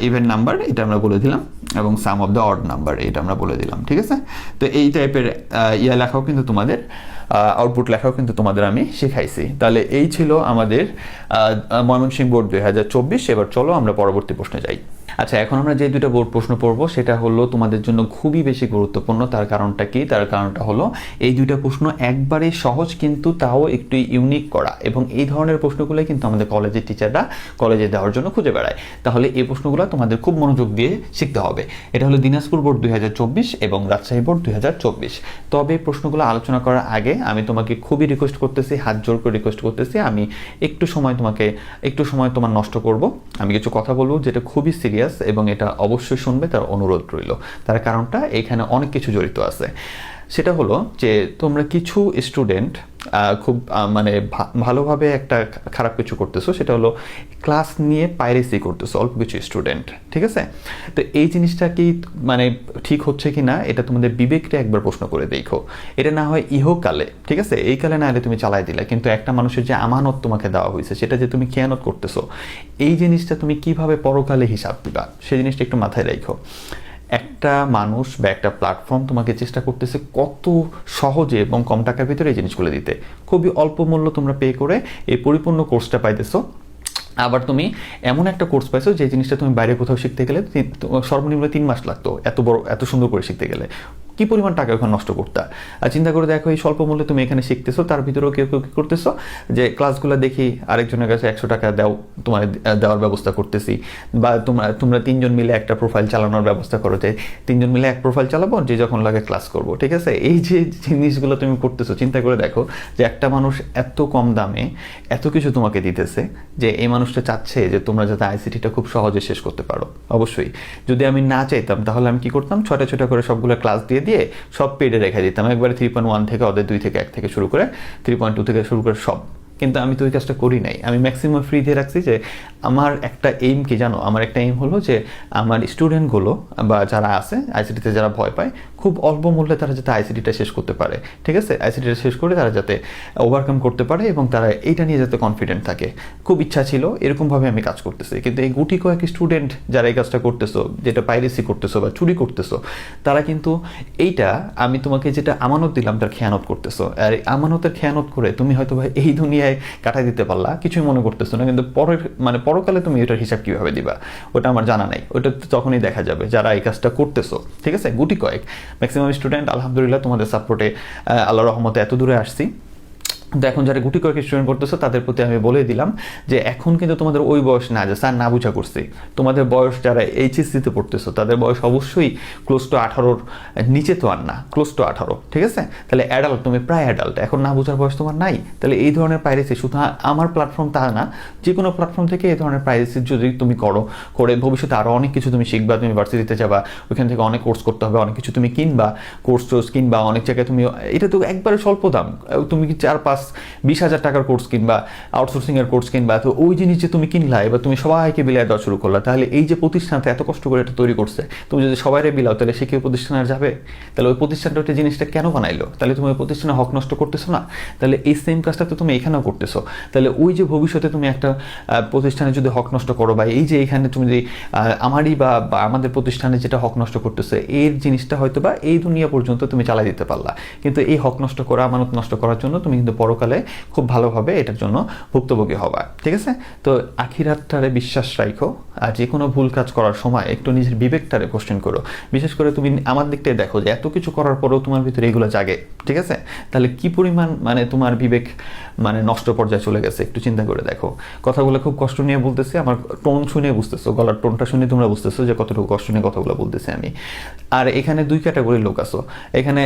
ইভেন নাম্বার এটা আমরা বলে দিলাম, এবং সাম অফ দ্য অড নাম্বার এটা আমরা বলে দিলাম, ঠিক আছে। তো এই টাইপের লেখাও কিন্তু তোমাদের আউটপুট লেখাও কিন্তু তোমাদের আমি শেখাইছি। তাহলে এই ছিল আমাদের ময়মনসিংহ বোর্ড 2024। এবার চলো আমরা পরবর্তী প্রশ্নে যাই। আচ্ছা, এখন আমরা যে 2টা বোর্ড প্রশ্ন পড়বো সেটা হলো তোমাদের জন্য খুবই বেশি গুরুত্বপূর্ণ। তার কারণটা কি? তার কারণটা হলো এই 2টা প্রশ্ন একবারে সহজ, কিন্তু তাও একটু ইউনিক করা, এবং এই ধরনের প্রশ্নগুলো কিন্তু আমাদের কলেজের টিচাররা কলেজে দেওয়ার জন্য খুঁজে বেড়ায়। তাহলে এই প্রশ্নগুলো তোমাদের খুব মনোযোগ দিয়ে শিখতে হবে। এটা হলো দিনাজপুর বোর্ড 2024 এবং রাজশাহী বোর্ড 2024। তবে প্রশ্নগুলো আলোচনা করার আগে আমি তোমাকে খুবই রিকোয়েস্ট করতেছি, হাত জোর করে রিকোয়েস্ট করতেছি, আমি একটু সময় তোমার নষ্ট করব। আমি কিছু কথা বলবো যেটা খুবই সিরিয়াস, এবং এটা অবশ্যই শুনবে, তার অনুরোধ রইল। তার কারণটা এখানে অনেক কিছু জড়িত আছে। সেটা হলো যে তোমরা কিছু স্টুডেন্ট খুব মানে ভালোভাবে একটা খারাপ কিছু করতেছো, সেটা হলো ক্লাস নিয়ে পাইরেসি করতেছো অল্প কিছু স্টুডেন্ট, ঠিক আছে। তো এই জিনিসটা কি মানে ঠিক হচ্ছে কি না, এটা তোমাদের বিবেককে একবার প্রশ্ন করে দেখো। এটা না হয় ইহকালে, ঠিক আছে, এই কালে না হলে তুমি চালাই দিলে, কিন্তু একটা মানুষের যে আমানত তোমাকে দেওয়া হয়েছে সেটা যে তুমি খেয়ানত করতেছো, এই জিনিসটা তুমি কিভাবে পরকালে হিসাব দিবা, সেই জিনিসটা একটু মাথায় রাখো। একটা মানুষ বা একটা প্ল্যাটফর্ম তোমাকে চেষ্টা করতেছে কত সহজে এবং কম টাকার ভিতরে এই জিনিসগুলো দিতে। খুবই অল্প মূল্য তোমরা পে করে এই পরিপূর্ণ কোর্সটা পাইতেছো। আবার তুমি এমন একটা কোর্স পাইছো যে জিনিসটা তুমি বাইরে কোথাও শিখতে গেলে সর্বনিম্ন 3 মাস লাগতো এত সুন্দর করে শিখতে গেলে। কি পরিমাণ টাকা ওখানে নষ্ট করতে। আর চিন্তা করে দেখো, এই স্বল্প মূল্যে তুমি এখানে শিখতেছো, তার ভিতরেও কেউ কেউ কী করতেছো যে ক্লাসগুলো দেখি আরেকজনের কাছে 100 টাকা তোমার দেওয়ার ব্যবস্থা করতেছি, বা তোমরা 3 জন মিলে একটা প্রোফাইল চালানোর ব্যবস্থা করো, যে 3 জন মিলে এক প্রোফাইল চালাবো, যে যখন লাগে ক্লাস করবো, ঠিক আছে। এই যে জিনিসগুলো তুমি করতেছো, চিন্তা করে দেখো যে একটা মানুষ এত কম দামে এত কিছু তোমাকে দিতেছে, যে এই মানুষটা চাচ্ছে যে তোমরা যাতে আইসিটিটা খুব সহজে শেষ করতে পারো। অবশ্যই যদি আমি না চাইতাম তাহলে আমি কি করতাম, ছটা করে সবগুলো ক্লাস দিয়ে সব পেডে রেখে দিতাম, একবারে 3.1 থেকে, ওদের 2 থেকে 1 থেকে শুরু করে 3.2 থেকে শুরু করে সব। কিন্তু আমি তো ওই কাজটা করি নাই, আমি ম্যাক্সিমাম ফ্রি দিয়ে রাখছি। যে আমার একটা এইম কি জানো, আমার একটা এইম হলো যে আমার স্টুডেন্টগুলো বা যারা আছে আইসিটিতে, যারা ভয় পায়, খুব অল্প মূল্যে তারা যাতে আইসিটিটা শেষ করতে পারে, ঠিক আছে, আইসিটিটা শেষ করে তারা যাতে ওভারকাম করতে পারে এবং তারা এইটা নিয়ে যাতে কনফিডেন্ট থাকে। খুব ইচ্ছা ছিল, এরকমভাবে আমি কাজ করতেছি। কিন্তু এই গুটি কয়েক স্টুডেন্ট যারা এই কাজটা করতেছো, যেটা পাইরেসি করতেছো বা চুরি করতেছো, তারা কিন্তু এইটা আমি তোমাকে যেটা আমানত দিলাম তার খেয়ানত করতেছো। আর আমানতের খেয়ানত করে তুমি হয়তো এই দুনিয়ায় কাটাই দিতে পারলা, কিছুই মনে করতেছো না, কিন্তু পরকালে তুমি এটার হিসাব কিভাবে দিবা ওটা আমার জানা নাই। ওটা তখনই দেখা যাবে যারা এই কাজটা করতেছো, ঠিক আছে। গুটি কয়েক, ম্যাক্সিমাম স্টুডেন্ট আলহামদুলিল্লাহ তোমাদের সাপোর্টে আল্লাহর রহমতে এত দূরে আসছি। তো এখন যারা গুটি কয়েক স্টুডেন্ট করতেছো তাদের প্রতি আমি বলে দিলাম যে এখন কিন্তু তোমাদের ওই বয়স না যে স্যার না বুঝা করছি। তোমাদের বয়স যারা এইচএসসিতে পড়তেছো তাদের বয়স অবশ্যই ক্লোজ টু 18-র নিচে তো আর না, ক্লোজ টু 18, ঠিক আছে। তাহলে অ্যাডাল্ট, তুমি প্রায় অ্যাডাল্ট, এখন না বুঝার বয়স তোমার নাই। তাহলে এই ধরনের পাইরেসি শুধু আমার প্ল্যাটফর্ম তা না, যে কোনো প্ল্যাটফর্ম থেকে এই ধরনের পাইরেসি যদি তুমি করে ভবিষ্যতে আরও অনেক কিছু তুমি শিখবা, তুমি ভার্সিটিতে যাবা, ওইখান থেকে অনেক কোর্স করতে হবে, অনেক কিছু তুমি কিনবা, কোর্স কিনবা, অনেক জায়গায় তুমি, এটা তো একবারে স্বল্প দাম, তুমি কি 4-5 20,000 টাকার কোর্স কিনবা, আউটসোর্সিংয়ের কোর্স কিনবা, তো ওই জিনিস যে তুমি কিনলা এবার তুমি সবাইকে বিলিয়ে দেওয়া শুরু করলা, তাহলে এই যে প্রতিষ্ঠানটা এত কষ্ট করে এটা তৈরি করছে, তুমি যদি সবাইরে বিলাও তাহলে সে কি প্রতিষ্ঠানে আর যাবে? তাহলে ওই প্রতিষ্ঠানটা ওই জিনিসটা কেন বানাইলো? তাহলে তুমি ওই প্রতিষ্ঠানে হক নষ্ট করতেছো না? তাহলে এই সেম কাজটা তো তুমি এখানেও করতেছো। তাহলে ওই যে ভবিষ্যতে তুমি একটা প্রতিষ্ঠানে যদি হক নষ্ট করো, বা এই যে এখানে তুমি যদি আমারই বা আমাদের প্রতিষ্ঠানে যেটা হক নষ্ট করতেছে এর জিনিসটা হয়তো বা এই দুনিয়া পর্যন্ত তুমি চালাই দিতে পারলা, কিন্তু এই হক নষ্ট করা, আমানত নষ্ট করার জন্য তুমি কিন্তু পরকালে খুব ভালোভাবে এটার জন্য ভুক্তভোগী হবা। ঠিক আছে? তো আখিরাতটারে বিশ্বাস রাখো, আর যে কোনো ভুল কাজ করার সময় একটু নিজের বিবেকটারে কোশ্চেন করো। বিশেষ করে তুমি আমার দিকটাই দেখো যে এত কিছু করার পরেও তোমার ভিতরে এগুলো জাগে, ঠিক আছে? তাহলে কি পরিমাণ মানে তোমার বিবেক মানে নষ্ট পর্যায়ে চলে গেছে, একটু চিন্তা করে দেখো। কথাগুলো খুব কষ্ট নিয়ে বলতেছি, আমার টোন শুনে বুঝতেছো, গলার টোনটা শুনে তোমরা বুঝতেছো যে কতটুকু কষ্ট নিয়ে কথাগুলো বলতেছি আমি। আর এখানে দুই ক্যাটাগরির লোক আছো। এখানে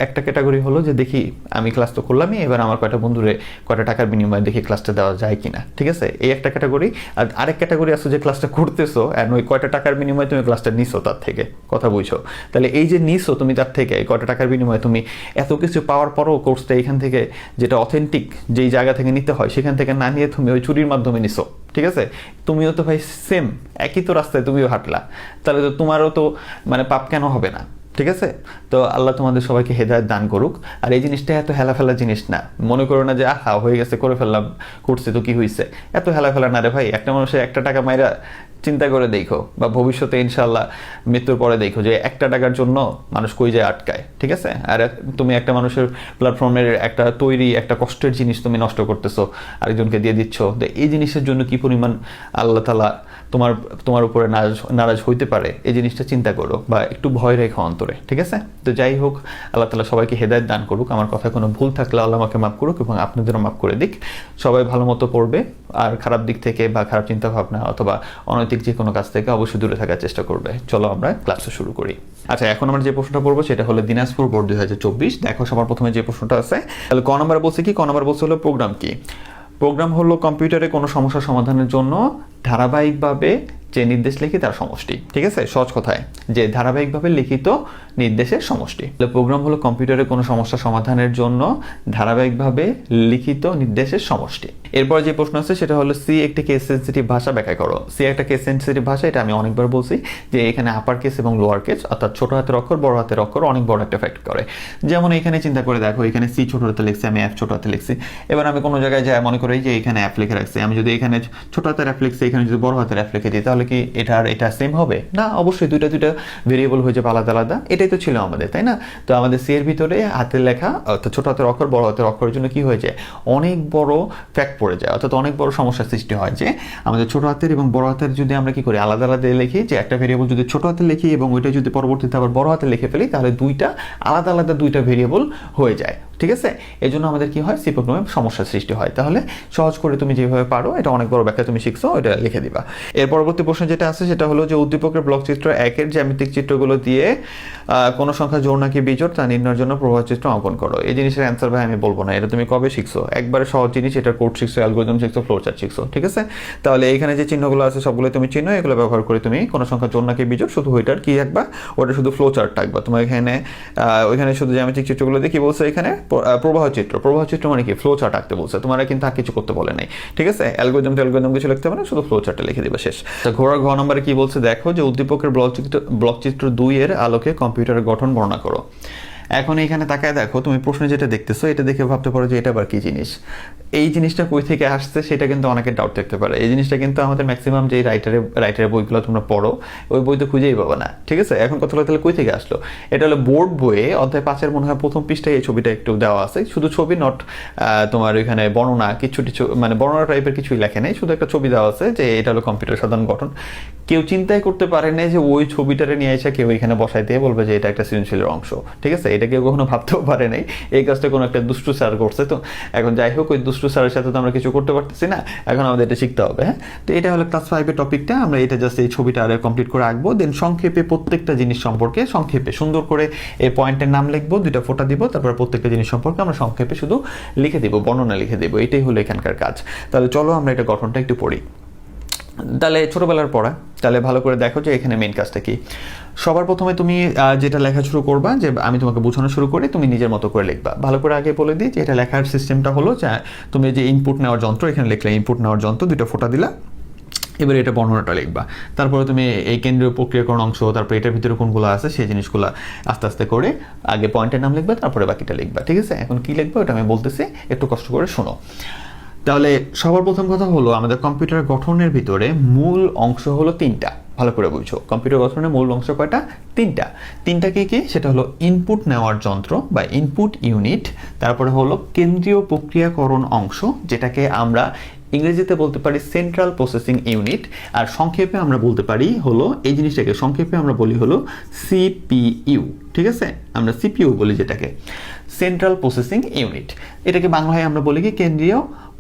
একটা ক্যাটাগরি হলো যে দেখি আমি ক্লাস তো করলামই, এবার আমার কয়টা বন্ধুরে কয়টা টাকার বিনিময়ে দেখি ক্লাসটা দেওয়া যায় কিনা, ঠিক আছে? এই একটা ক্যাটাগরি। আর আরেক ক্যাটাগরি আছে যে ক্লাসটা করতেছো অ্যান্ড ওই কয়টা টাকার বিনিময়ে তুমি ক্লাসটা নিছো তার থেকে, কথা বুঝছো? তাহলে এই যে নিছো তুমি তার থেকে কয়টা টাকার বিনিময়ে তুমি এত কিছু পাওয়ার পরও কোর্সটা এখান থেকে যেটা অথেন্টিক যেই জায়গা থেকে নিতে হয় সেখান থেকে না নিয়ে তুমি ওই চুরির মাধ্যমে নিছো, ঠিক আছে? তুমিও তো ভাই সেম একই তো রাস্তায় তুমিও হাঁটলা, তাহলে তো তোমারও তো মানে পাপ কেন হবে না? ঠিক আছে? তো আল্লাহ তোমাদের সবাইকে হেদায়েত দান করুক। আর এই জিনিসটা এত হেলাফেলা জিনিস না, মনে করো না যে আহা হয়ে গেছে করে ফেললাম, করছে তো কি হয়েছে, এত হেলাফেলা না রে ভাই। একটা মানুষের একটা টাকা মাইরা চিন্তা করে দেখো, বা ভবিষ্যতে ইনশাল্লাহ মৃত্যুর পরে দেখো যে একটা টাকার জন্য মানুষ কই যায় আটকায়, ঠিক আছে? আর তুমি একটা মানুষের প্ল্যাটফর্মের একটা তৈরি একটা কষ্টের জিনিস তুমি নষ্ট করতেছো, আরেকজনকে দিয়ে দিচ্ছ। তো এই জিনিসের জন্য কি পরিমাণ আল্লাহ তাআলা তোমার উপরে নারাজ হইতে পারে, এই জিনিসটা চিন্তা করো, বা একটু ভয় রেখো অন্তরে, ঠিক আছে? তো যাই হোক, আল্লাহ তাআলা সবাইকে হেদায়েত দান করুক। আমার কথা কোনো ভুল থাকলে আল্লাহ আমাকে মাফ করুক এবং আপনাদেরও মাফ করে দিক। সবাই ভালো মতো পড়বে, আর খারাপ দিক থেকে বা খারাপ চিন্তা ভাবনা অথবা অনৈতিক যে কোনো কাজ থেকে অবশ্যই দূরে থাকার চেষ্টা করবে। চলো আমরা ক্লাসটা শুরু করি। আচ্ছা, এখন আমরা যে প্রশ্নটা পড়বো সেটা হলো দিনাজপুর বোর্ড 2024। দেখো সবার প্রথমে যে প্রশ্নটা আছে, তাহলে ক নম্বরে বলছে কি? ক নম্বরে বলছে হলো প্রোগ্রাম কি? প্রোগ্রাম হলো কম্পিউটারে কোনো সমস্যা সমাধানের জন্য ধারাবাহিকভাবে যে নির্দেশ লিখি তার সমষ্টি, ঠিক আছে? সহজ কথায় যে ধারাবাহিকভাবে লিখিত নির্দেশের সমষ্টি। প্রোগ্রাম হলো কম্পিউটারে কোনো সমস্যা সমাধানের জন্য ধারাবাহিকভাবে লিখিত নির্দেশের সমষ্টি। এরপর যে প্রশ্ন আছে সেটা হলো সি একটি কেস সেন্সিটিভ ভাষা ব্যাখ্যা করো। সি একটা কেস সেন্সিটিভ ভাষা, এটা আমি অনেকবার বলছি যে এখানে আপার কেস এবং লোয়ার কেস অর্থাৎ ছোট হাতের অক্ষর বড় হাতের অক্ষর অনেক বড় একটা এফেক্ট করে। যেমন এখানে চিন্তা করে দেখো, এখানে সি ছোট হাতে লিখছি, আমি এফ ছোট হাতে লিখছি। এবার আমি কোনো জায়গায় যাই মনে করি যে এখানে এফ লিখে রাখছি, আমি যদি এখানে ছোট হাতের এফ লিখছি, এখানে যদি বড় হাতের এফ লিখে দিই, তাহলে কি এটা সেম হবে না? অবশ্যই দুইটা ভেরিয়েবল হয়ে যাবে আলাদা আলাদা। এটাই তো ছিল আমাদের, তাই না? তো আমাদের সি এর ভিতরে হাতের লেখা অর্থাৎ ছোট হাতের অক্ষর বড় হাতের অক্ষরের জন্য কি হয়ে যায়? অনেক বড় ফ্যাক্ট পড়ে যায়, অর্থাৎ অনেক বড় সমস্যার সৃষ্টি হয় যে আমাদের ছোট হাতের এবং বড় হাতের যদি আমরা কি করি আলাদা আলাদা লিখি, যে একটা ভেরিয়েবল যদি ছোট হাতে লিখি এবং ওইটা যদি পরবর্তীতে আবার বড় হাতে লিখে ফেলি, তাহলে দুইটা আলাদা আলাদা ভেরিয়েবল হয়ে যায়, ঠিক আছে? এই জন্য আমাদের কি হয়? সি প্রোগ্রামে সমস্যার সৃষ্টি হয়। তাহলে সহজ করে তুমি যেভাবে পারো, এটা অনেক বড় ব্যাখ্যা তুমি শিখছো, এটা লিখে দিবা। এর পরবর্তী প্রশ্ন যেটা আছে সেটা হলো যে উদ্দীপকের ব্লক চিত্র 1-এর জ্যামিতিক চিত্রগুলো দিয়ে কোন সংখ্যা জোড় নাকি বিজোড় তা নির্ণয়ের জন্য প্রবাহ চিত্র অঙ্কন করো। এই জিনিসের অ্যান্সার ভাই আমি বলবো না, এটা তুমি কবে শিখছো? একবারে সহজ জিনিস, এটা কোড শিখছো, অ্যালগরিদম শিখছো, ফ্লোচার্ট শিখছো, ঠিক আছে? তাহলে এখানে যে চিহ্নগুলো আছে সবগুলো তুমি চিহ্ন, এগুলো ব্যবহার করে তুমি কোন সংখ্যা জোড় নাকি বিজোড় শুধু ওইটার কি রাখবা, ওটা শুধু ফ্লোচার্ট রাখবা। তোমার এখানে ওইখানে শুধু জ্যামিতিক চিত্রগুলো দিয়ে কি বলছে? এখানে প্রবাহ চিত্র মানে কি? ফ্লো চার্ট আঁকতে বলছে, তোমার কিন্তু আর কিছু করতে বলে নাই, ঠিক আছে? অ্যালগরিদম কিছু লিখতে হবে না, শুধু ফ্লো চার্টে লিখে দিবা, শেষ। ঘোড়ার ঘ নম্বরে কি বলছে দেখো, যে উদ্দীপকের ব্লক চিত্র 2-এর আলোকে কম্পিউটারের গঠন বর্ণনা করো। এখন এখানে তাকায় দেখো, তুমি প্রশ্নে যেটা দেখতেছো এটা দেখে ভাবতে পারো যে এটা আবার কি জিনিস, এই জিনিসটা কই থেকে আসছে সেটা কিন্তু অনেকের ডাউট থাকতে পারে। এই জিনিসটা কিন্তু আমাদের ম্যাক্সিমাম যে রাইটারের বইগুলো তোমরা পড়ো ওই বই তো খুঁজেই পাবে না, ঠিক আছে? এখন কথা হলো তাহলে কই থেকে আসলো? এটা হলো বোর্ড বইয়ে অধ্যায় 5-এর মনে হয় প্রথম পৃষ্ঠায় এই ছবিটা একটু দেওয়া আছে, শুধু ছবি, নট তোমার ওইখানে বর্ণনা কিছু মানে বর্ণনা টাইপের কিছুই লেখে নেই, শুধু একটা ছবি দেওয়া আছে যে এটা হলো কম্পিউটার সাধারণ গঠন। কেউ চিন্তাই করতে পারে না যে ওই ছবিটারে নিয়ে এসে কেউ এখানে বসাই দিয়ে বলবে যে এটা একটা সৃজনশীলের অংশ, ঠিক আছে? এটা কেউ কখনো ভাবতেও পারে নাই। এই কাজটা কোনো একটা দুষ্টু স্যার করছে। তো এখন যাই হোক, ওই দুষ্টু স্যারের সাথে তো আমরা কিছু করতে পারতেছি না, এখন আমাদের এটা শিখতে হবে, হ্যাঁ? তো এটা হলো ক্লাস 5-এর টপিকটা, আমরা এটা জাস্ট এই ছবিটা আরে কমপ্লিট করে আঁকবো, দেন সংক্ষেপে প্রত্যেকটা জিনিস সম্পর্কে সংক্ষেপে সুন্দর করে এই পয়েন্টের নাম লিখবো, 2টা ফোঁটা দিব, তারপর প্রত্যেকটা জিনিস সম্পর্কে আমরা সংক্ষেপে শুধু লিখে দিব, বর্ণনা লিখে দিব। এটাই হলো এখানকার কাজ। তাহলে চলো আমরা এটা গঠনটা একটু পড়ি। তাহলে ছোটোবেলার পড়া, তাহলে ভালো করে দেখো যে এখানে মেন কাজটা কি। সবার প্রথমে তুমি যেটা লেখা শুরু করবা, যে আমি তোমাকে বোঝানো শুরু করি, তুমি নিজের মতো করে লিখবা। ভালো করে আগে বলে দিই যে এটা লেখার সিস্টেমটা হলো যে তুমি যে ইনপুট নেওয়ার যন্ত্র এখানে লিখলে, ইনপুট নেওয়ার যন্ত্র দুটো ফোঁটা দিলা, এবার এটা বর্ণনাটা লিখবা। তারপরে তুমি এই কেন্দ্রীয় প্রক্রিয়াকরণ অংশ, তারপরে এটার ভিতরে কোনগুলো আছে সেই জিনিসগুলো আস্তে আস্তে করে আগে পয়েন্টের নাম লিখবা, তারপরে বাকিটা লিখবা। ঠিক আছে, এখন কি লিখবা ওটা আমি বলতেছি, একটু কষ্ট করে শোনো। তাহলে সবার প্রথম কথা হলো, আমাদের কম্পিউটার গঠনের ভিতরে মূল অংশ হলো তিনটা। ভালো করে বুঝো, কম্পিউটার গঠনের মূল অংশ কয়টা? তিনটা কি কি? সেটা হলো ইনপুট নেওয়ার যন্ত্র বা ইনপুট ইউনিট, তারপরে হলো কেন্দ্রীয় প্রক্রিয়াকরণ অংশ, যেটাকে আমরা ইংরেজিতে বলতে পারি সেন্ট্রাল প্রসেসিং ইউনিট, আর সংক্ষেপে আমরা বলতে পারি হলো এই জিনিসটাকে সংক্ষেপে আমরা বলি হলো সিপিইউ। ঠিক আছে, আমরা সিপিইউ বলি যেটাকে, সেন্ট্রাল প্রসেসিং ইউনিট। এটাকে বাংলায় আমরা বলি কি কেন্দ্রীয়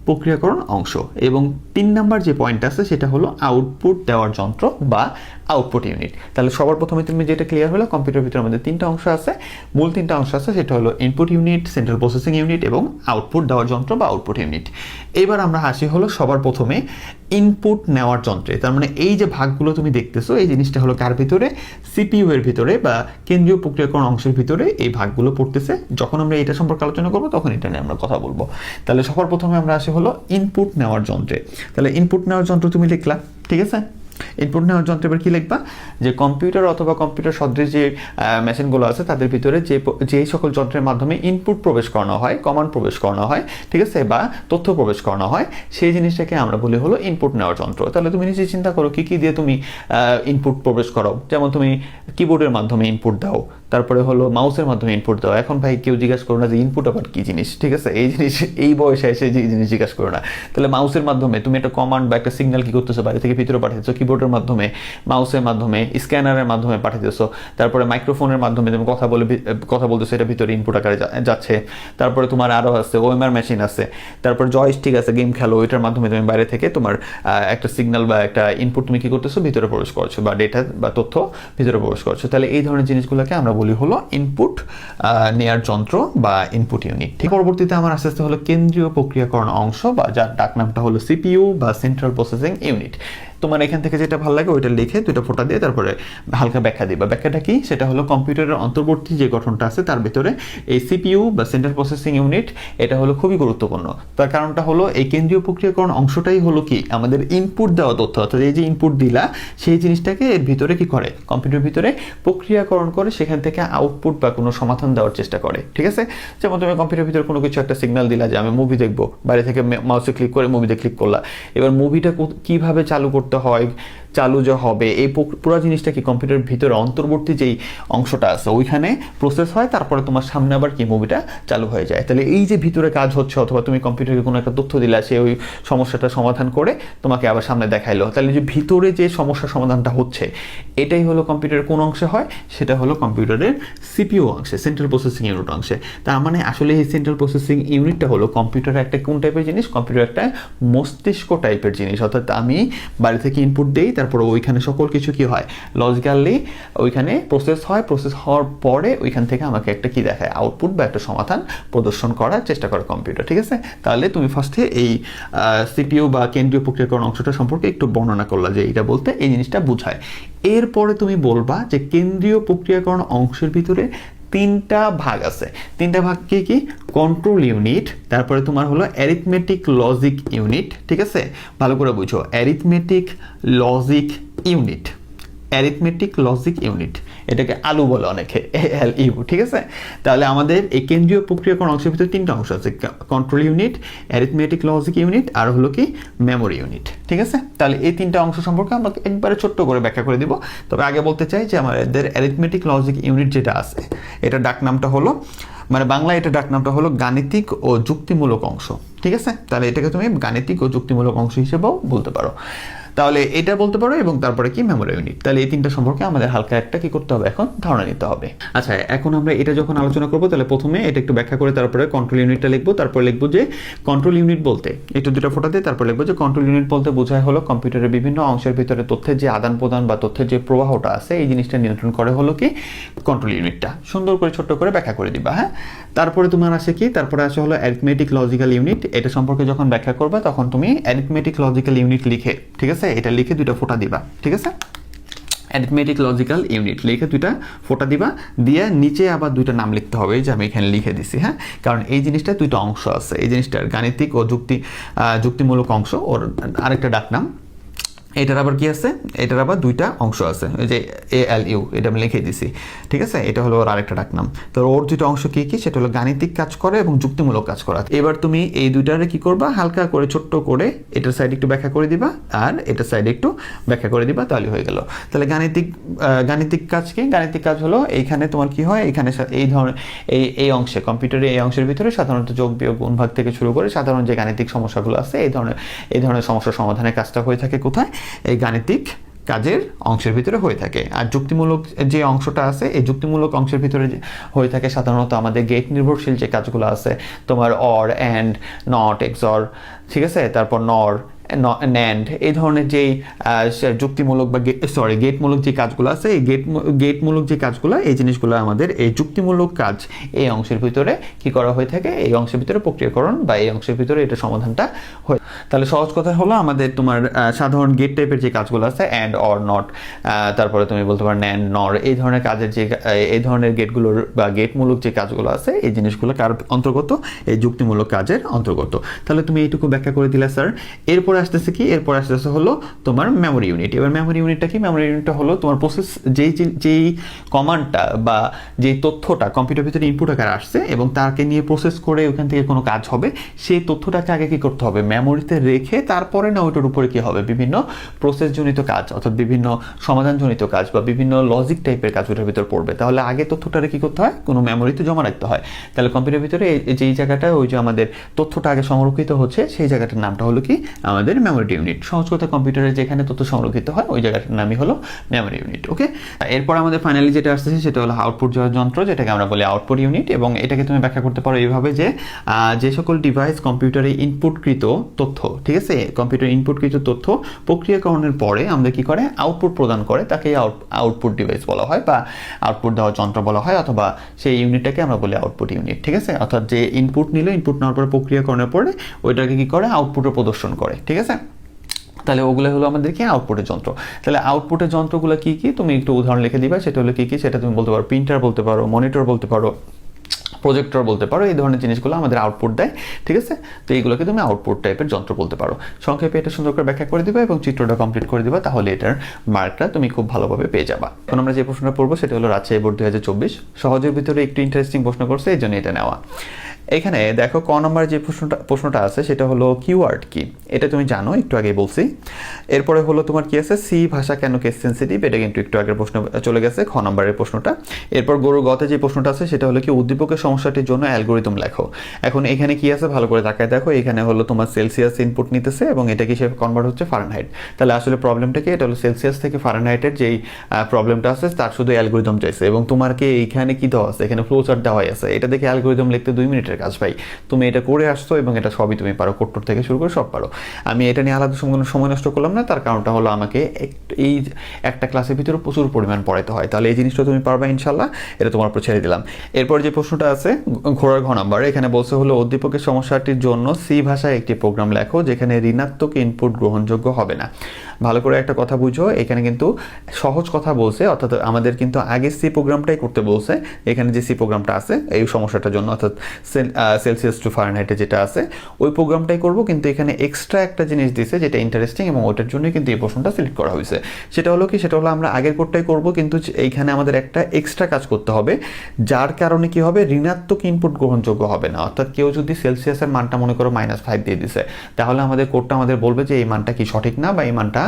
প্রক্রিয়াকরণ অংশ। এবং 3 নাম্বার যে পয়েন্ট আছে সেটা হলো আউটপুট দেওয়ার যন্ত্র বা আউটপুট ইউনিট। তাহলে সবার প্রথমে তুমি যেটা ক্লিয়ার হলো, কম্পিউটার ভিতরে আমাদের 3টা অংশ আছে, মূল 3টা অংশ আছে, সেটা হলো input unit, central processing unit এবং আউটপুট দেওয়ার যন্ত্র বা আউটপুট ইউনিট। এবার আমরা আসি হলো সবার প্রথমে ইনপুট নেওয়ার যন্ত্রে। তার মানে এই যে ভাগগুলো তুমি দেখতেছো, এই জিনিসটা হলো কার ভিতরে? সিপিইউ এর ভিতরে বা কেন্দ্রীয় প্রক্রিয়াকরণ অংশের ভিতরে এই ভাগগুলো পড়তেছে। যখন আমরা এটা সম্পর্কে আলোচনা করবো তখন এটা নিয়ে আমরা কথা বলবো। তাহলে সবার প্রথমে আমরা আসি হলো ইনপুট নেওয়ার যন্ত্রে। তাহলে ইনপুট নেওয়ার যন্ত্র তুমি লিখলা, ঠিক আছে। ইনপুট নেওয়ার যন্ত্রে এবার কি লিখবা? যে কম্পিউটার অথবা কম্পিউটার সদৃশ যে মেশিনগুলো আছে তাদের ভিতরে যেই সকল যন্ত্রের মাধ্যমে ইনপুট প্রবেশ করানো হয়, কমান্ড প্রবেশ করানো হয়, ঠিক আছে, বা তথ্য প্রবেশ করানো হয়, সেই জিনিসটাকে আমরা বলি হলো ইনপুট নেওয়ার যন্ত্র। তাহলে তুমি নিজে চিন্তা করো কি কি দিয়ে তুমি ইনপুট প্রবেশ করাও। যেমন তুমি কিবোর্ডের মাধ্যমে ইনপুট দাও, তারপরে হলো মাউসের মাধ্যমে ইনপুট দাও। এখন ভাই কেউ জিজ্ঞাসা করো না যে ইনপুট আবার কি জিনিস, ঠিক আছে, এই জিনিস এই বয়সে এসে যে জিনিস জিজ্ঞাসা করো না। তাহলে মাউসের মাধ্যমে তুমি একটা কমান্ড বা একটা সিগন্যাল কি করতেছো, বাইরে থেকে ভিতরে পাঠাচ্ছো, কিবোর্ডের মাধ্যমে, মাউসের মাধ্যমে, স্ক্যানারের মাধ্যমে পাঠাতেছো, তারপরে মাইক্রোফোনের মাধ্যমে তুমি কথা বলতেছো, এটা ভিতরে ইনপুট আকারে যাচ্ছে। তারপরে তোমার আরও আছে ওএমআর মেশিন আছে, তারপর জয়স্টিক আছে, গেম খেলো, ওইটার মাধ্যমে তুমি বাইরে থেকে তোমার একটা সিগন্যাল বা একটা ইনপুট তুমি কি করতেছো, ভিতরে প্রবেশ করছো, বা ডেটা বা তথ্য ভিতরে প্রবেশ করছো। তাহলে এই ধরনের জিনিসগুলোকে আমরা বলি হলো ইনপুট নেয়ার যন্ত্র বা ইনপুট ইউনিট। ঠিক, পরবর্তীতে আমার আস্তে আস্তে হলো কেন্দ্রীয় প্রক্রিয়াকরণ অংশ, বা যার ডাক নামটা হলো সিপিইউ বা সেন্ট্রাল প্রসেসিং ইউনিট। তোমার এখান থেকে যেটা ভালো লাগে ওইটা লিখে দুটো ফোঁটা দিয়ে তারপরে হালকা ব্যাখ্যা দিবা। ব্যাখ্যাটা কি? সেটা হলো কম্পিউটারের অন্তর্বর্তী যে গঠনটা আছে তার ভিতরে এই সিপিইউ বা সেন্ট্রাল প্রসেসিং ইউনিট এটা হলো খুবই গুরুত্বপূর্ণ। তার কারণটা হলো এই কেন্দ্রীয় প্রক্রিয়াকরণ অংশটাই হলো কি আমাদের ইনপুট দেওয়া তথ্য, অর্থাৎ এই যে ইনপুট দিলা সেই জিনিসটাকে এর ভিতরে কি করে, কম্পিউটার ভিতরে প্রক্রিয়াকরণ করে সেখান থেকে আউটপুট বা কোনো সমাধান দেওয়ার চেষ্টা করে। ঠিক আছে, যেমন তুমি কম্পিউটার ভিতরে কোনো কিছু একটা সিগন্যাল দিলা যে আমি মুভি দেখবো, বাইরে থেকে মাউসে ক্লিক করে মুভিতে ক্লিক করলা। এবার মুভিটা কিভাবে চালু করতে হয়, চালু যে হবে, এই পুরো জিনিসটা কি কম্পিউটারের ভিতরে অন্তর্বর্তী যেই অংশটা আছে ওইখানে প্রসেস হয়, তারপরে তোমার সামনে আবার কি মুভিটা চালু হয়ে যায়। তাহলে এই যে ভিতরে কাজ হচ্ছে, অথবা তুমি কম্পিউটারকে কোনো একটা তথ্য দিলা, সে ওই সমস্যাটা সমাধান করে তোমাকে আবার সামনে দেখাইলো, তাহলে যে ভিতরে যে সমস্যার সমাধানটা হচ্ছে এটাই হলো কম্পিউটারের কোন অংশে হয়, সেটা হলো কম্পিউটারের সিপিইউ অংশে, সেন্ট্রাল প্রসেসিং ইউনিট অংশে। তার মানে আসলে এই সেন্ট্রাল প্রসেসিং ইউনিটটা হলো কম্পিউটারের একটা কোন টাইপের জিনিস, কম্পিউটার একটা মস্তিষ্ক টাইপের জিনিস। অর্থাৎ আমি বাইরে থেকে ইনপুট দিই, তারপরে ওইখানে সকল কিছু কি হয়, লজিক্যালি ওইখানে প্রসেস হয়, প্রসেস হওয়ার পরে ওইখান থেকে আমাকে একটা কি দেখায়, আউটপুট বা একটা সমাধান প্রদর্শন করার চেষ্টা করে কম্পিউটার। ঠিক আছে, তাহলে তুমি ফার্স্টে এই সিপিইউ বা কেন্দ্রীয় প্রক্রিয়াকরণ অংশটা সম্পর্কে একটু বর্ণনা করলা যে এইটা বলতে এই জিনিসটা বোঝায়। এরপরে তুমি বলবা যে কেন্দ্রীয় প্রক্রিয়াকরণ অংশের ভিতরে 3টা ভাগ আছে। 3টা ভাগ কি কি? কন্ট্রোল ইউনিট, তারপরে তোমার হলো অ্যারিথমেটিক লজিক ইউনিট। ঠিক আছে, ভালো করে বুঝো, arithmetic logic unit, arithmetic logic unit, এটাকে আলু বলে অনেকে, ALU। ঠিক আছে, তাহলে আমাদের এই কেন্দ্রীয় প্রক্রিয়াকরণ অংশের ভিতরে 3টা অংশ আছে, control unit, arithmetic logic unit আর হলো কি মেমোরি ইউনিট। ঠিক আছে, তাহলে এই 3টা অংশ সম্পর্কে আমরা একবারে ছোট্ট করে ব্যাখ্যা করে দিব। তবে আগে বলতে চাই যে আমাদের অ্যারিথমেটিক লজিক ইউনিট যেটা আছে এটা ডাক নামটা হলো, মানে বাংলায় এটা ডাক নামটা হলো গাণিতিক ও যুক্তিমূলক অংশ। ঠিক আছে, তাহলে এটাকে তুমি গাণিতিক ও যুক্তিমূলক অংশ হিসেবেও বলতে পারো। তাহলে এটা বলতে পারো, এবং তারপরে কি মেমোরি ইউনিট। তাহলে এই 3টা সম্পর্কে আমাদের হালকা একটা কি করতে হবে, এখন ধারণা নিতে হবে। আচ্ছা, এখন আমরা এটা যখন আলোচনা করবো তাহলে প্রথমে এটা একটু ব্যাখ্যা করে তারপরে কন্ট্রোল ইউনিটটা লিখবো। তারপর লিখবো যে কন্ট্রোল ইউনিট বলতে একটু দুটো ফোঁটা দিয়ে তারপর লিখবো যে কন্ট্রোল ইউনিট বলতে বোঝায় হলো কম্পিউটারের বিভিন্ন অংশের ভিতরে তথ্যের যে আদান প্রদান বা তথ্যের যে প্রবাহটা আছে এই জিনিসটা নিয়ন্ত্রণ করে হলো কি কন্ট্রোল ইউনিটটা। সুন্দর করে ছোট্ট করে ব্যাখ্যা করে দিবা। হ্যাঁ, তারপরে তোমার আসে কি, তারপরে আসে হলো অ্যারিথমেটিক লজিক্যাল ইউনিট। এটা সম্পর্কে যখন ব্যাখ্যা করবে তখন তুমি অ্যারিথমেটিক লজিক্যাল ইউনিট লিখে, ঠিক আছে, এটা লিখে দুইটা ফোঁটা দিবা, ঠিক আছে? অ্যারিথমেটিক লজিক্যাল ইউনিট লিখে দুইটা ফোঁটা দিবা, দিয়ে নিচে আবার দুইটা নাম লিখতে হবে, যে আমি এখানে লিখে দিছি, হ্যাঁ? কারণ এই জিনিসটা দুইটা অংশ আছে, এই জিনিসটার গাণিতিক ও যুক্তিমূলক অংশ, ওর আরেকটা ডাকনাম। এটার আবার কি আছে, এটার আবার দুইটা অংশ আছে, এই যে ALU, এটা আমি লিখে দিছি, ঠিক আছে? এটা হলো ওর আরেকটা ডাকনাম। তো ওর দুইটা অংশ কি কি, সেটা হলো গাণিতিক কাজ করে এবং যুক্তিমূলক কাজ করা। এবার তুমি এই দুইটারে কি করবা, হালকা করে ছোট্ট করে এটার সাইডে একটু ব্যাখ্যা করে দিবা আর এটার সাইডে একটু ব্যাখ্যা করে দিবা, তাহলে হয়ে গেল। তাহলে গাণিতিক কাজ কি? গাণিতিক কাজ হলো এইখানে তোমার কি হয়, এখানে এই ধরনের এই অংশে, কম্পিউটারে এই অংশের ভিতরে সাধারণত যোগ বিয়োগ গুণ ভাগ থেকে শুরু করে সাধারণ যে গাণিতিক সমস্যাগুলো আছে, এই ধরনের সমস্যা সমাধানের কাজটা হয়ে থাকে কোথায়? এই গাণিতিক কাজের অংশের ভিতরে হয়ে থাকে। আর যুক্তিমূলক যে অংশটা আছে, এই যুক্তিমূলক অংশের ভিতরে হয়ে থাকে সাধারণত আমাদের গেট নির্ভরশীল যে কাজগুলো আছে, তোমার অর, অ্যান্ড, নট, এক্সর, ঠিক আছে? তারপর নর, ন্যান্ড, এই ধরনের যেই যুক্তিমূলক বা গেটমূলক যে কাজগুলো আছে, এই গেটমূলক যে কাজগুলো, এই জিনিসগুলো আমাদের এই যুক্তিমূলক কাজ এই অংশের ভিতরে কি করা হয়ে থাকে, এই অংশের ভিতরে প্রক্রিয়াকরণ বা এই অংশের ভিতরে এটা সমাধানটা হয়। তাহলে সহজ কথা হলো আমাদের তোমার সাধারণ গেট টাইপের যে কাজগুলো আছে, অ্যান্ড, অর, নট, তারপরে তুমি বলতে পারো ন্যান্ড, নর, এই ধরনের কাজের যে এই ধরনের গেটগুলোর বা গেটমূলক যে কাজগুলো আছে, এই জিনিসগুলো কার অন্তর্গত? এই যুক্তিমূলক কাজের অন্তর্গত। তাহলে তুমি এইটুকু ব্যাখ্যা করে দিলে স্যার। এরপরে আসতেছে কি, এরপর আসতেছে হলো তোমার মেমোরি ইউনিট। এবার মেমোরি ইউনিটটা কি? মেমোরি ইউনিটটা হলো তোমার প্রসেস, যেই কমান্ডটা বা যেই তথ্যটা কম্পিউটার ভিতরে ইনপুট আকারে আসছে এবং তাকে নিয়ে প্রসেস করে ওখান থেকে কোনো কাজ হবে, সেই তথ্যটাকে আগে কি করতে হবে, মেমোরিতে রেখে তারপরে না ওইটার উপরে কি হবে, বিভিন্ন প্রসেসজনিত কাজ অর্থাৎ বিভিন্ন সমাধানজনিত কাজ বা বিভিন্ন লজিক টাইপের কাজ ওটার ভিতর পড়বে। তাহলে আগে তথ্যটাকে কি করতে হয়, কোনো মেমোরিতে জমা রাখতে হয়। তাহলে কম্পিউটার ভিতরে যেই জায়গাটা ওই যে আমাদের তথ্যটা আগে সংরক্ষিত হচ্ছে, সেই জায়গাটার নামটা হলো কি, আমাদের মেমোরি ইউনিট। সহজ কথা, কম্পিউটারে যেখানে তথ্য সংরক্ষিত হয় ওই জায়গাটার নামই হলো মেমোরি ইউনিট। ওকে, এরপর আমাদের ফাইনালি যেটা আসছে সেটা হলো আউটপুট যন্ত্র, যেটাকে আমরা বলি আউটপুট ইউনিট। এবং এটাকে তুমি ব্যাখ্যা করতে পারো এইভাবে যে সকল ডিভাইস কম্পিউটারে ইনপুটকৃত তথ্য, ঠিক আছে, কম্পিউটার ইনপুটকৃত তথ্য প্রক্রিয়াকরণের পরে আমরা কি করে আউটপুট প্রদান করে, তাকে আউটপুট ডিভাইস বলা হয় বা আউটপুট দেওয়ার যন্ত্র বলা হয়, অথবা সেই ইউনিটটাকে আমরা বলি আউটপুট ইউনিট, ঠিক আছে? অর্থাৎ যে ইনপুট নিল, ইনপুট নেওয়ার পরে প্রক্রিয়াকরণের পরে ওইটাকে কি করে, আউটপুটে প্রদর্শন করে, ঠিক আছে? তাহলে ওগুলো হলো আমাদের কি, আউটপুটের যন্ত্র। তাহলে আউটপুটের যন্ত্রগুলো কি কি, তুমি একটু উদাহরণ লিখে দিবা। সেটা হলো কি কি, সেটা তুমি বলতে পারো প্রিন্টার বলতে পারো, মনিটর বলতে পারো, প্রজেক্টর বলতে পারো। এই ধরনের জিনিসগুলো আমাদের আউটপুট দেয়, ঠিক আছে? তো এইগুলোকে তুমি আউটপুট টাইপের যন্ত্র বলতে পারো। সংক্ষেপে এটা সুন্দর করে ব্যাখ্যা করে দিবা এবং চিত্রটা কমপ্লিট করে দিবা, তাহলে এটার মার্কটা তুমি খুব ভালোভাবে পেয়ে যাবা। এখন আমরা যে প্রশ্নটা পড়বো সেটা হলো রাজশাহী বোর্ড 2024 সহজের ভিতরে একটু ইন্টারেস্টিং প্রশ্ন করছে, এই জন্য এটা নেওয়া। এখানে দেখো ক নম্বর যে প্রশ্নটা আছে সেটা হলো কিওয়ার্ড কি, এটা তুমি জানো, একটু আগে বলছি। এরপরে হলো তোমার কি আছে, সি ভাষা কেন কেস সেন্সিটিভ, এটা কিন্তু একটু আগের প্রশ্ন চলে গেছে, খ নম্বরের প্রশ্নটা। এরপর গতে যে প্রশ্নটা আছে সেটা হলো কি উদ্দীপকের সমস্যাটির জন্য অ্যালগোরিদম লেখো। এখন এখানে কি আছে ভালো করে তাকায় দেখো, এখানে হলো তোমার সেলসিয়াস ইনপুট নিতেছে এবং এটা কি সে কনভার্ট হচ্ছে ফারেনহাইট। তাহলে আসলে প্রবলেমটা কি, এটা হলো সেলসিয়াস থেকে ফারেনহাইটের যেই প্রবলেমটা আছে তার শুধু অ্যালগোরিদম চাইছে এবং তোমাকে এইখানে কি দেওয়া আছে, এখানে ফ্লো চার্ট দেওয়া আছে। এটা দেখে অ্যালগোরিদম লিখতে 2 মিনিটের কাজ ভাই, তুমি এটা করে আসছো এবং এটা সবই তুমি পারো, কোট্টর থেকে শুরু করে সব পারো। আমি এটা নিয়ে আলাদা সময় নষ্ট করলাম না, তার কারণটা হলো আমাকে এই একটা ক্লাসের ভিতরে প্রচুর পরিমাণ পড়াইতে হয়। তাহলে এই জিনিসটা তুমি পারবা ইনশাল্লাহ, এটা তোমার উপর ছেড়ে দিলাম। এরপর যে প্রশ্নটা আছে ঘোড়ার ঘ নাম্বার, এখানে বলছে হলো উদ্দীপকের সমস্যাটির জন্য সি ভাষায় একটি প্রোগ্রাম লেখো যেখানে ঋণাত্মক ইনপুট গ্রহণযোগ্য হবে না। ভালো করে একটা কথা বুঝো, এখানে কিন্তু সহজ কথা বলছে, অর্থাৎ আমাদের কিন্তু আগে সি প্রোগ্রামটাই করতে বলছে। এখানে যে সি প্রোগ্রামটা আছে এই সমস্যাটার জন্য, অর্থাৎ সেলসিয়াস টু ফারেনহাইটে যেটা আছে ওই প্রোগ্রামটাই করব, কিন্তু এখানে এক্সট্রা একটা জিনিস দিয়েছে যেটা ইন্টারেস্টিং এবং ওটার জন্যই কিন্তু এই প্রশ্নটা সিলেক্ট করা হয়েছে। সেটা হলো কি, সেটা হলো আমরা আগের কোডটাই করব, কিন্তু এইখানে আমাদের একটা এক্সট্রা কাজ করতে হবে, যার কারণে কি হবে, ঋণাত্মক ইনপুট গ্রহণযোগ্য হবে না। অর্থাৎ কেউ যদি সেলসিয়াসের মানটা মনে করো -5 দিয়ে দিছে, তাহলে আমাদের কোডটা আমাদের বলবে যে এই মানটা কি সঠিক না বা এই মানটা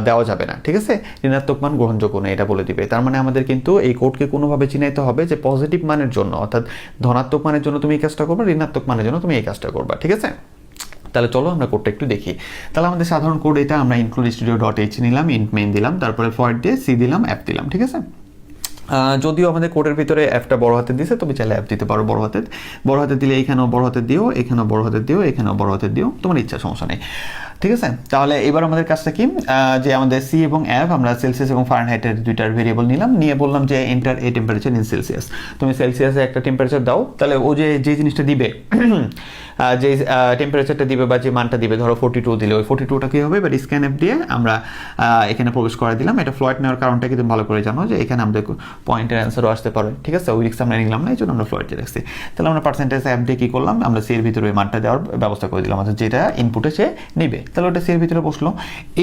দেওয়া যাবে না, ঠিক আছে? ঋণাত্মক মান গ্রহণযোগ্য না এটা বলে দিবে। তার মানে আমাদের কিন্তু এই কোডকে কোনোভাবে চিনাইতে হবে যে পজিটিভ মানের জন্য, অর্থাৎ ধনাত্মক মানের জন্য তুমি এই কাজটা করবে, ঋণাত্মক মানের জন্য তুমি এই কাজটা করবা, ঠিক আছে? তাহলে চলো আমরা কোডটা একটু দেখি। তাহলে আমাদের সাধারণ কোড এটা, আমরা include studio.h নিলাম, int main দিলাম, তারপরে void দিয়ে c দিলাম, অ্যাপ দিলাম, ঠিক আছে? যদিও আমাদের কোডের ভিতরে অ্যাপটা বড় হাতে দিছে, তুমি চাইলে অ্যাপ দিতে পারো বড় হাতে দিলে, এখানেও বড় হাতে দিও, এখানেও বড় হাতে দিও, এখানেও বড় হাতে দিও, তোমার ইচ্ছা, সমস্যা নেই। ঠিক আছে, তাহলে এবার আমাদের কাজটা কি, যে আমাদের সি এবং এফ আমরা সেলসিয়াস এবং ফারেনহাইটের দুইটার ভেরিয়েবল নিলাম, নিয়ে বললাম যে enter a temperature in Celsius. তুমি সেলসিয়াসে একটা টেম্পারেচার দাও, তাহলে ও যে জিনিসটা দিবে যে টেম্পারেচারটা দিবে বা যে মানটা দিবে, ধরো 42 দিলে ওই 42টা কী হবে, এবার স্ক্যান অ্যাপ দিয়ে আমরা এখানে প্রবেশ করে দিলাম। এটা ফ্লয়েড নেওয়ার কারণটা কিন্তু ভালো করে জানো, যে এখানে আমাদের পয়েন্টের অ্যান্সারও আসতে পারে, ঠিক আছে, ওই রিক্স আমরা নিলাম না, এই জন্য আমরা ফ্লয়েড দিয়ে রাখছি। তাহলে আমরা পার্সেন্টেজ অ্যাপ দিয়ে কী করলাম, আমরা সি এর ভিতরে ওই মানটা দেওয়ার ব্যবস্থা করে দিলাম, অর্থাৎ যেটা ইনপুটে সে নেবে, তাহলে ওটা সি এর ভিতরে বসলো।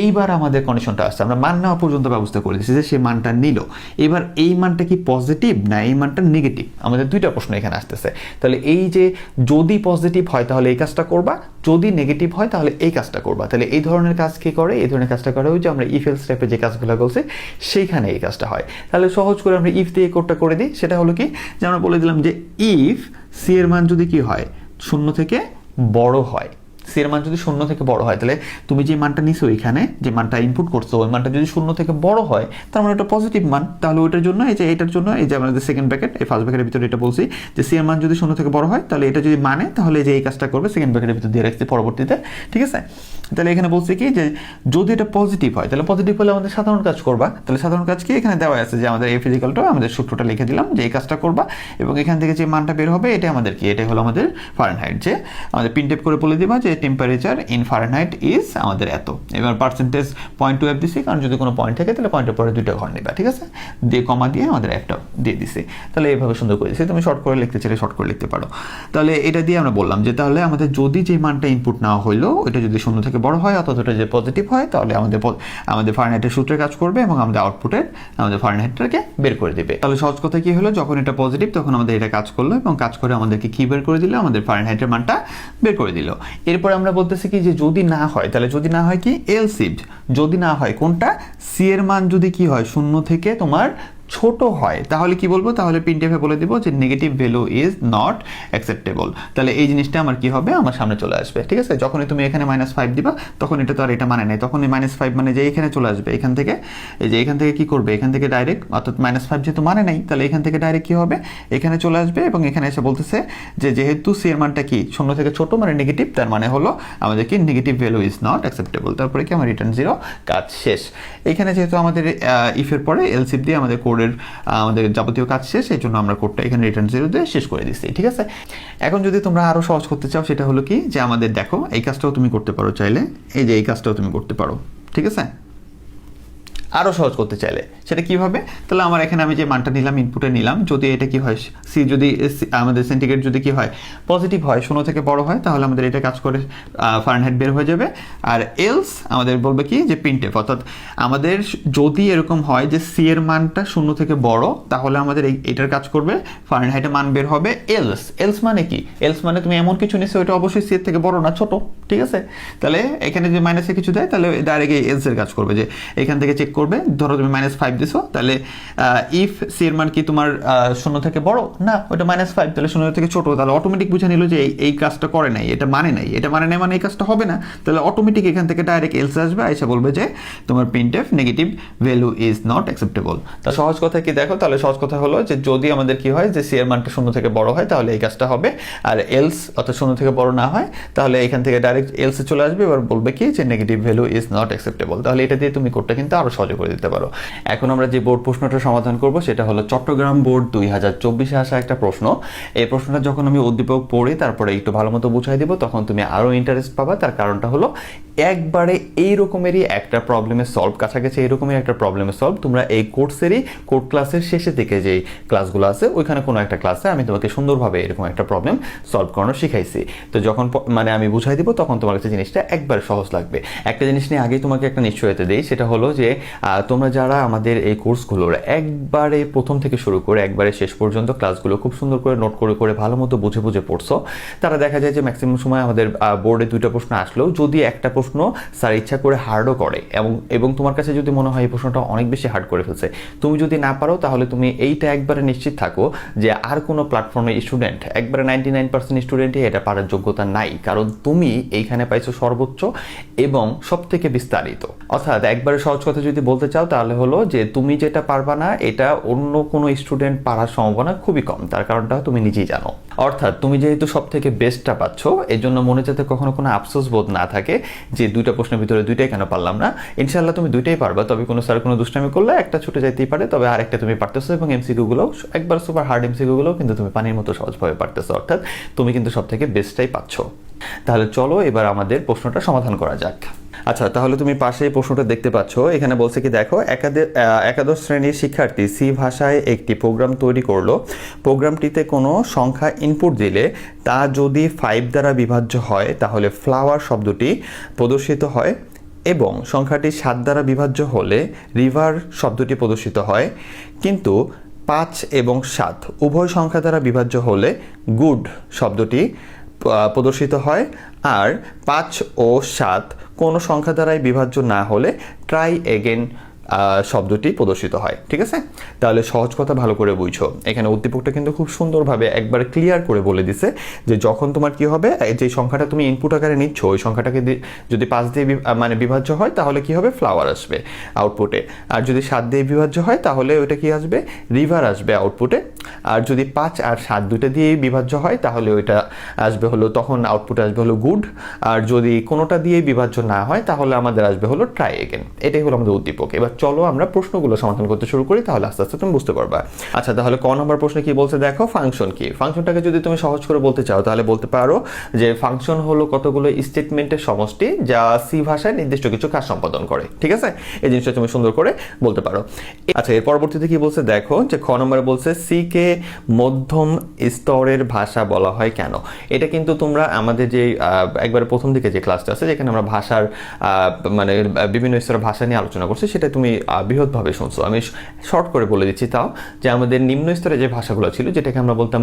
এইবার আমাদের কন্ডিশনটা আসছে, আমরা মান নেওয়া পর্যন্ত ব্যবস্থা করে দিচ্ছি যে সে মানটা নিল। এবার এই মানটা কি পজিটিভ না এই মানটা নেগেটিভ, আমাদের দুইটা প্রশ্ন এখানে আসতেছে। তাহলে এই যে যদি পজিটিভ হয় তাহলে এই কাজটা করবা, যদি নেগেটিভ হয় তাহলে এই কাজটা করবা। তাহলে এই ধরনের কাজ কি করে, এই ধরনের কাজটা করে ওই যে আমরা ইফ এলস টাইপের যে কাজগুলো বলছি সেইখানে এই কাজটা হয়। তাহলে সহজ করে আমরা ইফ দিয়ে কোডটা করে দিই, সেটা হলো কি, যে আমরা বলে দিলাম যে ইফ সি এর মান যদি কি হয়, 0 থেকে বড় হয়, সি এর মান যদি 0 থেকে বড় হয়, তাহলে তুমি যে মানটা নিছো এখানে, যে মানটা ইনপুট করছো, ওই মানটা যদি 0 থেকে বড় হয়, তার মানে ওটা পজিটিভ মান। তাহলে ওইটার জন্য এই যে এটার জন্য এই যে আমাদের সেকেন্ড ব্র্যাকেট, এই ফার্স্ট ব্র্যাকেটের ভিতরে এটা বলছি যে সি এর মান যদি 0 থেকে বড় হয়, তাহলে এটা যদি মানে, তাহলে যে এই কাজটা করবে, সেকেন্ড ব্র্যাকেটের ভিতরে দিয়ে রাখছি পরবর্তীতে, ঠিক আছে। তাহলে এখানে বলছি কি, যে যদি এটা পজিটিভ হয়, তাহলে পজিটিভ হলে আমাদের সাধারণ কাজ করবা। তাহলে সাধারণ কাজ কি, এখানে দেওয়া আছে যে আমাদের এই ফিজিক্যালটা আমাদের সূত্রটা লিখে দিলাম যে এই কাজটা করবা, এবং এখান থেকে যে মানটা বের হবে এটা আমাদের কি, এটাই হলো আমাদের ফারেনহাইট। যে আমাদের প্রিন্ট করে বলে দিবা যে টেম্পারেচার ইন ফারেনহাইট ইজ আমাদের এত। এবার পার্সেন্টেজ পয়েন্ট টু এফ দিছি, কারণ যদি কোনো পয়েন্ট থাকে তাহলে পয়েন্টের পরে দুইটা ঘর নেবা, ঠিক আছে, দিয়ে কমা দিয়ে আমাদের একটা দিয়ে দিছি। তাহলে এইভাবে সুন্দর করে দিছি, তুমি শর্ট করে লিখতে চাইলে শর্ট করে লিখতে পারো। তাহলে এটা দিয়ে আমরা বললাম যে তাহলে আমাদের যদি যে মানটা ইনপুট নেওয়া হইলো ওইটা যদি 0 থেকে বড় হয় অথবা ওটা যে পজিটিভ হয়, তাহলে আমাদের ফারেনহাইটের সূত্রে কাজ করবে এবং আমাদের আউটপুটের আমাদের ফারেনহাইটটাকে বের করে দিবে। তাহলে সহজ কথা কি হলো, যখন এটা পজিটিভ তখন আমাদের এটা কাজ করলো এবং কাজ করে আমাদেরকে কি বের করে দিল, আমাদের ফারেনহাইটের মানটা বের করে দিল। এরপরে আমরা বলতেছি কি, যে যদি না হয়, তাহলে যদি না হয় কি, এলস ইফ, যদি না হয় কোনটা, সি এর মান যদি কি হয় 0 থেকে তোমার ছোট হয়, তাহলে কি বলবো, তাহলে প্রিন্টএফে বলে দিব যে negative value is not acceptable. তাহলে এই জিনিসটা আমার কি হবে, আমার সামনে চলে আসবে, ঠিক আছে। যখনই তুমি এখানে -5 দিবা, তখন এটা তো আর এটা মানে নাই, তখন এই -5 মানে যে এখানে চলে আসবে, এখান থেকে এই যে এখান থেকে কি করবে, এখান থেকে ডাইরেক্ট, অর্থাৎ -5 যেহেতু মানে নাই, তাহলে এখান থেকে ডাইরেক্ট কি হবে, এখানে চলে আসবে এবং এখানে এসে বলতেছে যে যেহেতু সি এর মানটা কি 0 থেকে ছোট মানে নেগেটিভ, তার মানে হলো আমাদের কি negative value is not acceptable. তারপরে কি আমার রিটার্ন 0, কাজ শেষ। এখানে যেহেতু আমাদের ইফের পরে এলসিফ দিয়ে আমাদের কোডের আমাদের যাবতীয় কাজ শেষ, এই জন্য আমরা কোডটা এখানে রিটার্ন 0 দিয়ে শেষ করে দিচ্ছি, ঠিক আছে। এখন যদি তোমরা আরো সহজ করতে চাও, সেটা হলো কি, যে আমাদের দেখো এই কাজটাও তুমি করতে পারো চাইলে, এই যে এই কাজটাও তুমি করতে পারো, ঠিক আছে। আরও সহজ করতে চাইলে সেটা কিভাবে, তাহলে আমার এখানে আমি যে মানটা নিলাম, ইনপুটে নিলাম, যদি এটা কি হয়, সি যদি আমাদের সেন্টিগ্রেড যদি কি হয় পজিটিভ হয়, 0 থেকে বড় হয়, তাহলে আমাদের এটা কাজ করে ফারেনহাইট বের হয়ে যাবে। আর এলস আমাদের বলবে কি, যে প্রিন্টএফ, অর্থাৎ আমাদের যদি এরকম হয় যে সি এর মানটা 0 থেকে বড়, তাহলে আমাদের এটার কাজ করবে, ফারেনহাইটের মান বের হবে এলস। এলস মানে কি, এলস মানে তুমি এমন কিছু নিছো ওইটা অবশ্যই সি এর থেকে বড় না ছোট, ঠিক আছে। তাহলে এখানে যদি মাইনাসে কিছু দেয়, তাহলে ডাইরেক্ট এলস এর কাজ করবে, যে এখান থেকে চেক করবে, ধরো তুমি -5 দিছো, তাহলে ইফ সি এর মান কি তোমার 0 থেকে বড় না, ওটা -5, তাহলে 0 থেকে ছোট, তাহলে অটোমেটিক বুঝে নিল যে এই কাজটা করে নাই, এটা মানে নাই, এটা মানে নাই মানে এই কাজটা হবে না, তাহলে অটোমেটিক এখান থেকে ডাইরেক্ট এলস আসবে, এসে বলবে যে তোমার printf negative value is not acceptable. তা সহজ কথা কি দেখো, তাহলে সহজ কথা হলো যে যদি আমাদের কি হয়, যে সি এর মানটা 0 থেকে বড় হয়, তাহলে এই কাজটা হবে, আর এলস অর্থাৎ 0 থেকে বড় না হয়, তাহলে এখান থেকে ডাইরেক্ট এলস এ চলে আসবে, এবার বলবে কি, যে negative value is not acceptable. তাহলে এটা দিয়ে তুমি কোডটা কিন্তু আরো সহজ করে দিতে পারো। এখন আমরা যে বোর্ড প্রশ্নটা সমাধান করব সেটা হলো চট্টগ্রাম বোর্ড 2024-এ আসা একটা প্রশ্ন। এই প্রশ্নটা যখন আমি উদ্দীপক পড়ি, তারপরে একটু ভালো মতো বুঝাই দিব, তখন তুমি আরো ইন্টারেস্ট পাবা। তার কারণটা হলো একবারে এই রকমেরই একটা প্রবলেমের সলভ, কাছাকাছি এইরকমই একটা প্রবলেমের সলভ তোমরা এই কোর্সেরই কোড ক্লাসের শেষে থেকে যেই ক্লাসগুলো আছে, ওইখানে কোনো একটা ক্লাসে আমি তোমাকে সুন্দরভাবে এরকম একটা প্রবলেম সলভ করানো শিখাইছি। তো যখন মানে আমি বুঝাই দিব, তখন তোমার কাছে জিনিসটা একবারে সহজ লাগবে। একটা জিনিস নিয়ে আগেই তোমাকে একটা নিশ্চয়তা দিই, সেটা হলো যে তোমরা যারা আমাদের এই কোর্সগুলোর একবারে প্রথম থেকে শুরু করে একবারে শেষ পর্যন্ত ক্লাসগুলো খুব সুন্দর করে নোট করে করে ভালো মতো বুঝে বুঝে পড়ছো, তারা দেখা যায় যে ম্যাক্সিমাম সময় আমাদের বোর্ডে 2টা প্রশ্ন আসলেও যদি একটা প্রশ্ন স্যার ইচ্ছা করে হার্ডও করে, এবং তোমার কাছে যদি মনে হয় এই প্রশ্নটা অনেক বেশি হার্ড করে ফেলছে, তুমি যদি না পারো, তাহলে তুমি এইটা একবারে নিশ্চিত থাকো যে আর কোনো প্ল্যাটফর্মে স্টুডেন্ট, একবারে 99% স্টুডেন্টই এটা পারার যোগ্যতা নাই, কারণ তুমি এইখানে পাইছো সর্বোচ্চ এবং সব থেকে বিস্তারিত। অর্থাৎ একবারে সহজ কথা যদি বলতে চাও, তাহলে হলো যে তুমি যেটা পারবা না, এটা অন্য কোনো স্টুডেন্ট পারার সম্ভাবনা খুবই কম, তার কারণটা তুমি নিজেই জানো। অর্থাৎ তুমি যেহেতু সব থেকে বেস্টটা পাচ্ছ, এই জন্য মনে যাতে কখনো কোনো আফসোস বোধ না থাকে যে দুইটা প্রশ্নের ভিতরে দুইটাই কেন পারলাম না। ইনশাআল্লাহ তুমি দুইটাই পারবা, তবে কোনো স্যার কোনো দুষ্টামি করলে একটা ছুটে যাইতেই পারে, তবে আরেকটা তুমি পারতেছো। এবং এমসিকিউগুলো একবার সুপার হার্ড এমসিকিউগুলো কিন্তু তুমি পানির মতো সহজভাবে পারতেছো, অর্থাৎ তুমি কিন্তু সব থেকে বেস্টটাই পাচ্ছ। তাহলে চলো এবার আমাদের প্রশ্নটা সমাধান করা যাক। আচ্ছা, তাহলে তুমি পাশে এই প্রশ্নটা দেখতে পাচ্ছ, এখানে বলছে কি দেখো, একাদশ শ্রেণীর শিক্ষার্থী সি ভাষায় একটি প্রোগ্রাম তৈরি করলো। প্রোগ্রামটিতে কোনো সংখ্যা ইনপুট দিলে তা যদি 5 দ্বারা বিভাজ্য হয় তাহলে ফ্লাওয়ার শব্দটি প্রদর্শিত হয়, এবং সংখ্যাটি 7 দ্বারা বিভাজ্য হলে রিভার শব্দটি প্রদর্শিত হয়, কিন্তু 5 এবং 7 উভয় সংখ্যা দ্বারা বিভাজ্য হলে গুড শব্দটি প্রদর্শিত হয়, আর 5 ও 7 কোনো সংখ্যা দ্বারাই বিভাজ্য না হলে ট্রাই এগেন শব্দটি প্রদর্শিত হয়। ঠিক আছে, তাহলে সহজ কথা ভালো করে বুঝছো। এখানে উদ্দীপকটা কিন্তু খুব সুন্দরভাবে একবার ক্লিয়ার করে বলে দিছে যে যখন তোমার কি হবে, যে সংখ্যাটা তুমি ইনপুট আকারে নিচ্ছ ওই সংখ্যাটাকে যদি 5 দিয়ে মানে বিভাজ্য হয় তাহলে কি হবে, ফ্লাওয়ার আসবে আউটপুটে। আর যদি 7 দিয়ে বিভাজ্য হয় তাহলে ওইটা কি আসবে, রিভার আসবে আউটপুটে। আর যদি 5 আর 7 দুইটা দিয়ে বিভাজ্য হয় তাহলে ওইটা আসবে হলো, তখন আউটপুটে আসবে হলো গুড। আর যদি কোনোটা দিয়ে বিভাজ্য না হয় তাহলে আমাদের আসবে হলো ট্রাই এগেন। এটাই হলো আমাদের উদ্দীপক। এবার চলো আমরা প্রশ্নগুলো সমাধান করতে শুরু করি, তাহলে আস্তে আস্তে তুমি বুঝতে পারবা। আচ্ছা, তাহলে ক নম্বর প্রশ্নে কি বলছে দেখো, ফাংশন কি। ফাংশনটাকে যদি তুমি সহজ করে বলতে চাও তাহলে বলতে পারো যে ফাংশন হলো কতগুলো স্টেটমেন্টের সমষ্টি যা সি ভাষায় নির্দিষ্ট কিছু কাজ সম্পাদন করে। ঠিক আছে, এই জিনিসটা তুমি সুন্দর করে বলতে পারো। আচ্ছা, এর পরবর্তীতে কি বলছে দেখো, যে খ নম্বরে বলছে সি কে মধ্যম স্তরের ভাষা বলা হয় কেন। এটা কিন্তু তোমরা আমাদের যে একবারে প্রথম দিকে যে ক্লাসটা আছে যেখানে আমরা ভাষার মানে বিভিন্ন স্তরের ভাষা নিয়ে আলোচনা করছি সেটা তুমি বৃহৎভাবে শুনছো। আমি শর্ট করে বলে দিচ্ছি তাও, যে আমাদের নিম্ন স্তরে যে ভাষাগুলো ছিল যেটাকে আমরা বলতাম